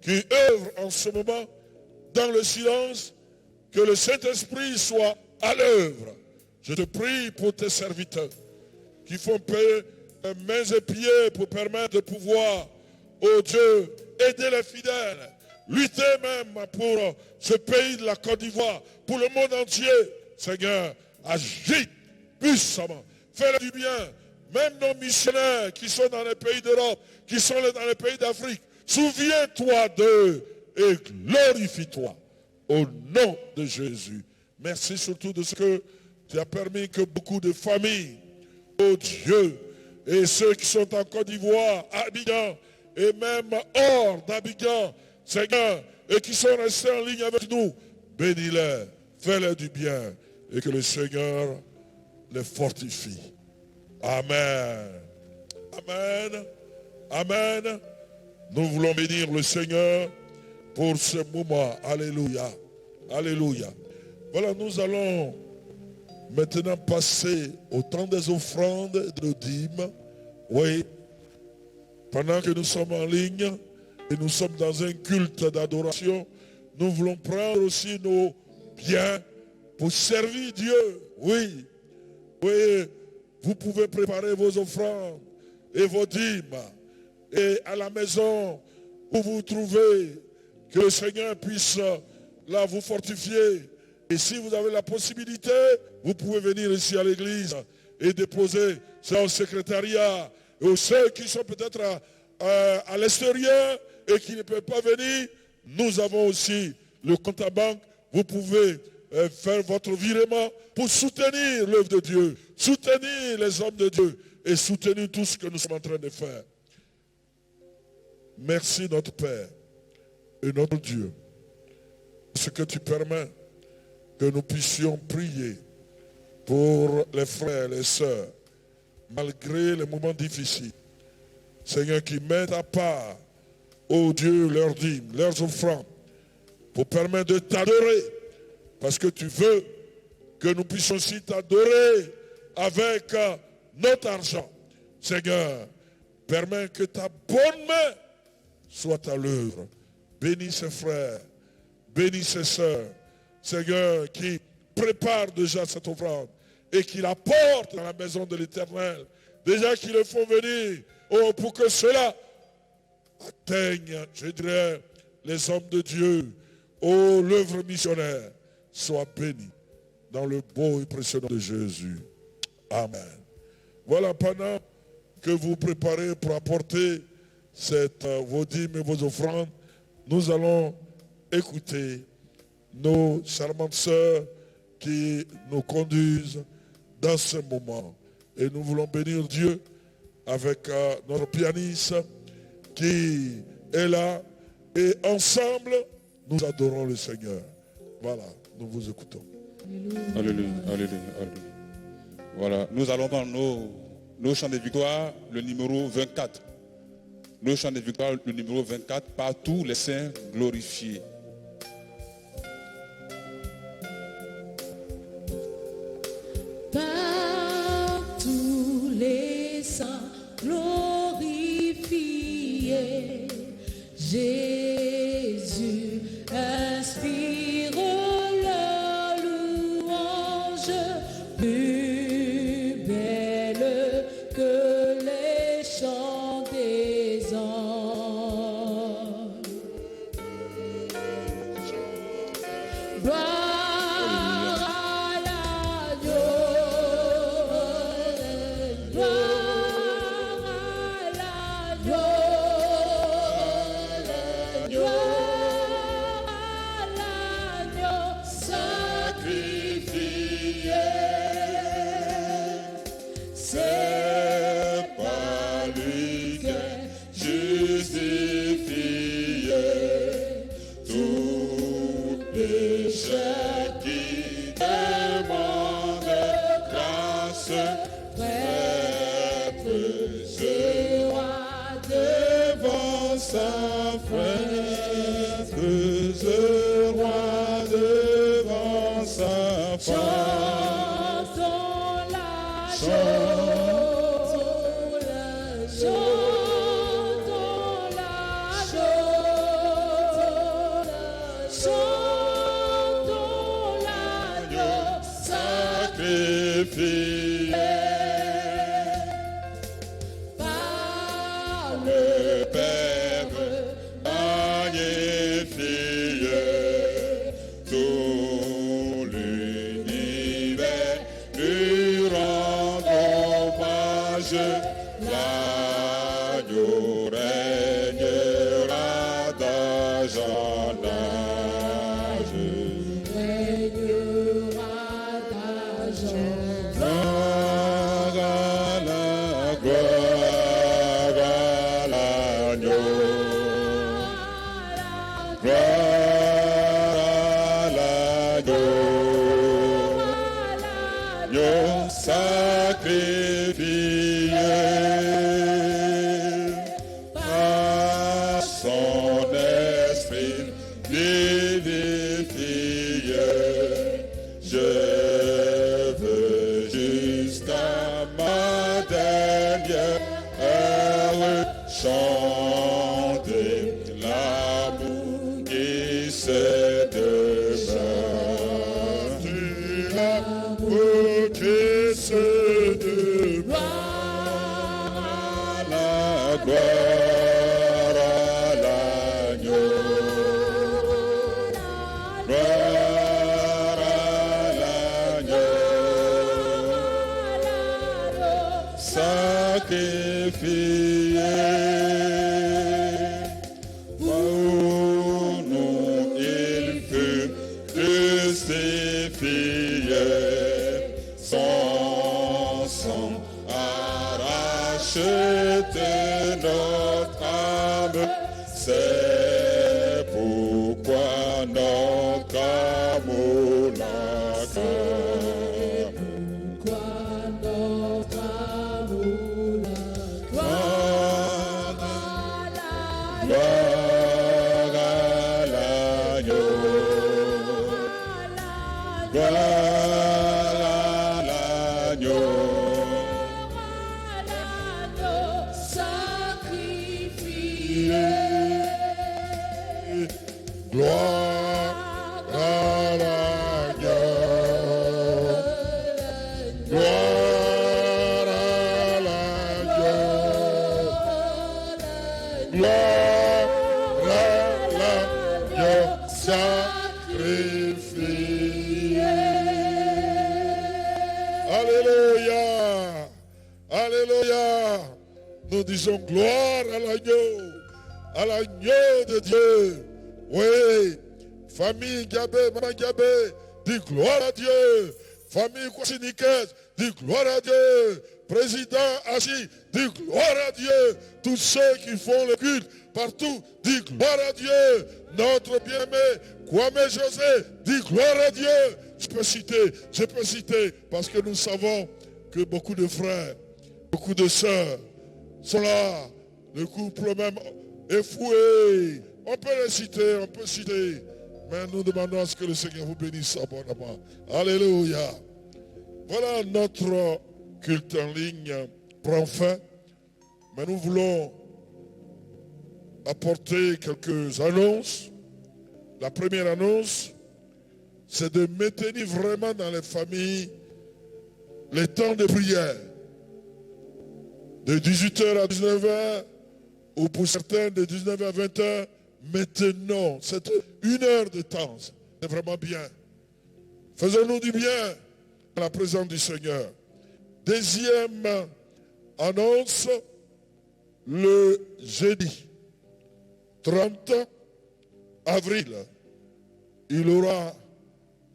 D: qui œuvre en ce moment dans le silence, que le Saint-Esprit soit à l'œuvre. Je te prie pour tes serviteurs qui font payer mains et pieds pour permettre de pouvoir, oh Dieu, aider les fidèles, lutter même pour ce pays de la Côte d'Ivoire, pour le monde entier. Seigneur, agis puissamment, fais-le du bien. Même nos missionnaires qui sont dans les pays d'Europe, qui sont dans les pays d'Afrique, souviens-toi d'eux et glorifie-toi au nom de Jésus. Merci surtout de ce que tu as permis que beaucoup de familles, oh Dieu, et ceux qui sont en Côte d'Ivoire, à Abidjan, et même hors d'Abidjan, Seigneur, et qui sont restés en ligne avec nous, bénis-les, fais-les du bien, et que le Seigneur les fortifie. Amen. Amen. Amen. Nous voulons bénir le Seigneur pour ce moment. Alléluia. Alléluia. Voilà, nous allons maintenant passer au temps des offrandes et de dîmes. Oui. Pendant que nous sommes en ligne et nous sommes dans un culte d'adoration, nous voulons prendre aussi nos biens pour servir Dieu. Oui. Oui. Vous pouvez préparer vos offrandes et vos dîmes. Et à la maison où vous vous trouvez, que le Seigneur puisse là vous fortifier. Et si vous avez la possibilité, vous pouvez venir ici à l'église et déposer ça au secrétariat. Et ceux qui sont peut-être à l'extérieur et qui ne peuvent pas venir, nous avons aussi le compte à banque. Vous pouvez faire votre virement pour soutenir l'œuvre de Dieu, soutenir les hommes de Dieu et soutenir tout ce que nous sommes en train de faire. Merci notre Père et notre Dieu, ce que tu permets que nous puissions prier pour les frères et les sœurs, malgré les moments difficiles. Seigneur, qui mettent à part, ô Dieu, leurs dîmes, leurs offrandes, pour permettre de t'adorer, parce que tu veux que nous puissions aussi t'adorer avec notre argent. Seigneur, permets que ta bonne main soit à l'œuvre. Bénis ces frères, bénis ces sœurs, Seigneur, qui préparent déjà cette offrande et qui la portent dans la maison de l'Éternel. Déjà qu'ils le font venir, oh, pour que cela atteigne, je dirais, les hommes de Dieu. Oh, l'œuvre missionnaire soit bénie dans le beau et précieux nom de Jésus. Amen. Voilà, pendant que vous préparez pour apporter vos dîmes et vos offrandes, nous allons écouter nos charmantes sœurs qui nous conduisent dans ce moment. Et nous voulons bénir Dieu avec notre pianiste qui est là. Et ensemble, nous adorons le Seigneur. Voilà, nous vous écoutons.
B: Alléluia, alléluia, alléluia. Voilà, nous allons prendre nos chants de victoire, le numéro 24. Nos chants de victoire, le numéro 24, par tous les saints glorifiés.
C: Par tous les saints glorifiés, Jésus inspire leur louange, plus belle que les chants des anges. Gloire à l'agneau, gloire à l'agneau, gloire à l'agneau sacrifié. C'est par lui qu'est justifié tout péché qui demande grâce, prêtre et roi devant sa
B: Prêtre et roi devant sa
C: chantons la chantons la chantons l'agneau sacrifié par le Père
B: magnifié, tout l'univers lui rend hommage. L'agneau régnera d'âge en âge.
C: régnera d'âge en
B: Gloire à la gloire à l'agneau. Gloire à l'agneau sacrifié par son esprit vivifié. Je veux jusqu'à ma dernière heure chanter l'amour qui se demeure. L'amour qui se demeure. La gloire à l'agneau. Gloire à l'agneau. sacrifié. Pour nous, il fut crucifié. Son sang a racheté notre âme. C'est pourquoi notre amour l'acclame. Gloire à l'agneau. Gloire à l'agneau.
D: Gloire à l'agneau. Gloire à l'agneau. Gloire à l'agneau sacrifié. Alléluia. Alléluia. Nous disons gloire à l'agneau de Dieu. Oui, famille Gabé, maman Gabé, dis gloire à Dieu. Famille Kwasiniquez, dis gloire à Dieu. Président Hachi, dis gloire à Dieu. Tous ceux qui font le culte partout, dis gloire à Dieu. Notre bien-aimé Kwame José, dis gloire à Dieu. Je peux citer, parce que nous savons que beaucoup de frères, beaucoup de sœurs sont là. Le couple même est foué. On peut les citer, mais nous demandons à ce que le Seigneur vous bénisse abondamment. Alléluia. Voilà, notre culte en ligne prend fin, mais nous voulons apporter quelques annonces. La première annonce, c'est de maintenir vraiment dans les familles les temps de prière. De 18h à 19h, ou pour certains de 19h à 20h, maintenant, c'est 1 heure de temps. C'est vraiment bien. Faisons-nous du bien à la présence du Seigneur. Deuxième annonce, le jeudi 30 avril, il aura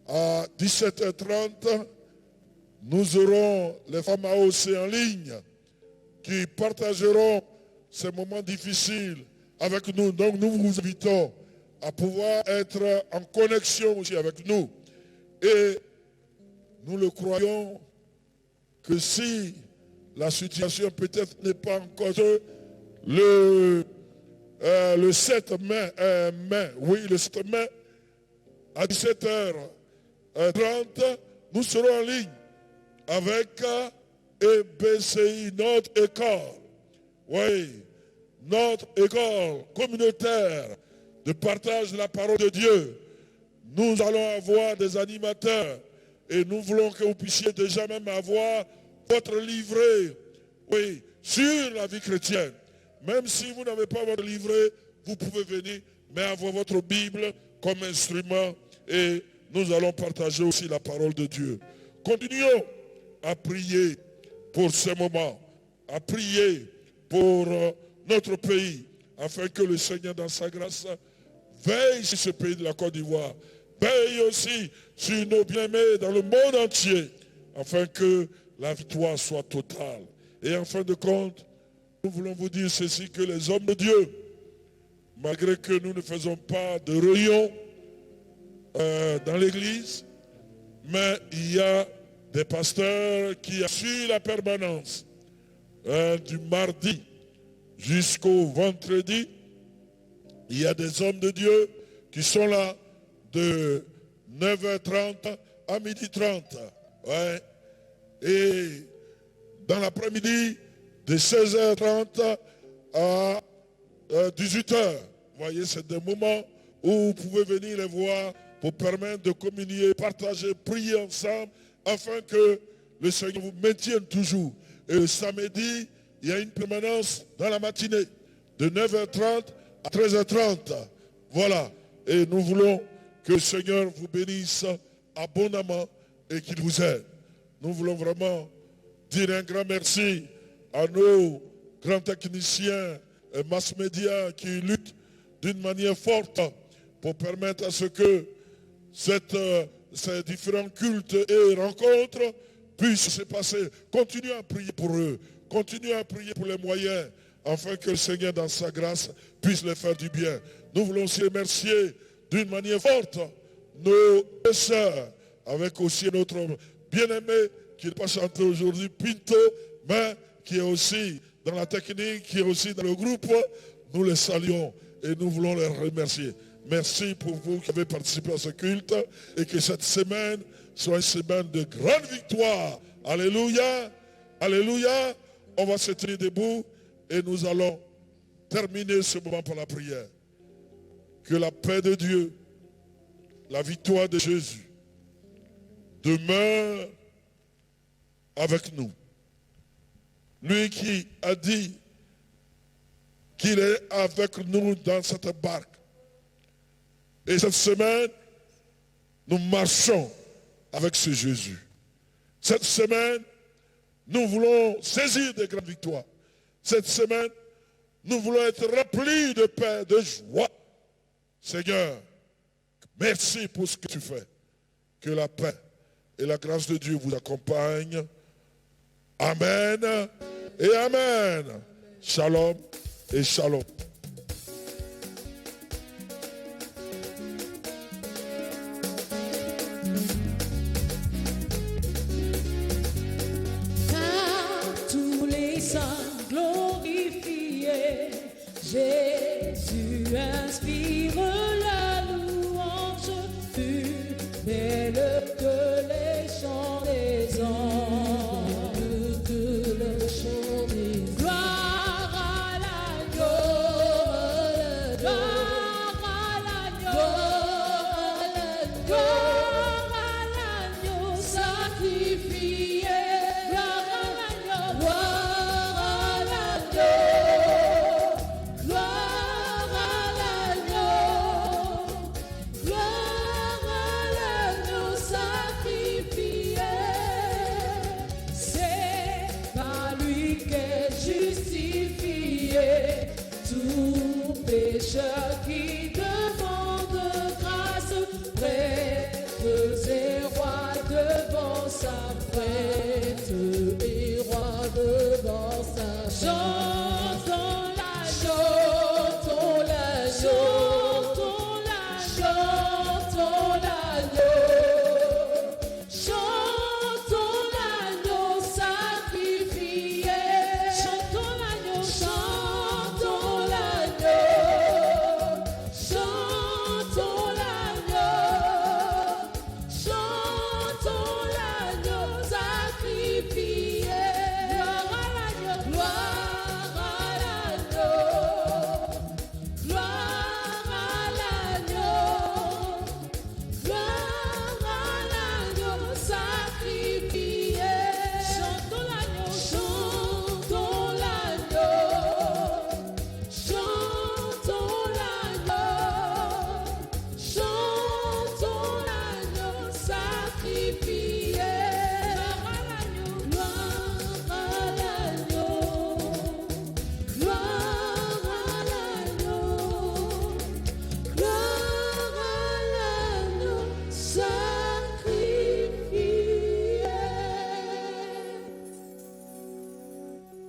D: à 17h30, nous aurons les femmes AOC en ligne qui partageront ces moments difficiles avec nous. Donc nous vous invitons à pouvoir être en connexion aussi avec nous. Et nous le croyons que si la situation peut-être n'est pas encore le 7 mai, le 7 mai à 17h30, nous serons en ligne avec EBCI, notre école. Oui, notre école communautaire de partage de la parole de Dieu. Nous allons avoir des animateurs et nous voulons que vous puissiez déjà même avoir votre livret, oui, sur la vie chrétienne. Même si vous n'avez pas votre livret, vous pouvez venir, mais avoir votre Bible comme instrument et nous allons partager aussi la parole de Dieu. Continuons à prier pour ce moment, à prier pour notre pays, afin que le Seigneur dans sa grâce veille sur ce pays de la Côte d'Ivoire, veille aussi sur nos bien-aimés dans le monde entier, afin que la victoire soit totale. Et en fin de compte, nous voulons vous dire ceci, que les hommes de Dieu, malgré que nous ne faisons pas de réunion dans l'église, mais il y a des pasteurs qui assurent la permanence du mardi jusqu'au vendredi. Il y a des hommes de Dieu qui sont là de 9h30 à 12h30. Ouais. Et dans l'après-midi, de 16h30 à 18h. Vous voyez, c'est des moments où vous pouvez venir les voir pour permettre de communier, partager, prier ensemble, afin que le Seigneur vous maintienne toujours. Et le samedi, il y a une permanence dans la matinée, de 9h30 à 13h30. Voilà. Et nous voulons que le Seigneur vous bénisse abondamment et qu'il vous aide. Nous voulons vraiment dire un grand merci à nos grands techniciens et mass médias qui luttent d'une manière forte pour permettre à ce que ces différents cultes et rencontres puissent se passer. Continuez à prier pour eux. Continuez à prier pour les moyens afin que le Seigneur, dans sa grâce, puisse les faire du bien. Nous voulons aussi remercier d'une manière forte nos sœurs, avec aussi notre bien-aimé qui n'est pas chanté aujourd'hui, Pinto, mais qui est aussi dans la technique, qui est aussi dans le groupe. Nous les saluons et nous voulons les remercier. Merci pour vous qui avez participé à ce culte et que cette semaine soit une semaine de grande victoire. Alléluia, alléluia. On va se tenir debout et nous allons terminer ce moment par la prière. Que la paix de Dieu, la victoire de Jésus demeure avec nous. Lui qui a dit qu'il est avec nous dans cette barque. Et cette semaine, nous marchons avec ce Jésus. Cette semaine, nous voulons saisir des grandes victoires. Cette semaine, nous voulons être remplis de paix, de joie. Seigneur, merci pour ce que tu fais. Que la paix et la grâce de Dieu vous accompagnent. Amen et amen. Shalom et shalom.
C: Jésus inspire la louange plus belle que les chants des anges, que le chant des gloire à l'agneau, gloire à l'agneau, gloire à l'agneau sacrifié, gloire à l'agneau, gloire à l'agneau. Pécheur qui demande grâce, prêtre et roi devant sa prêtre et roi devant sa chance.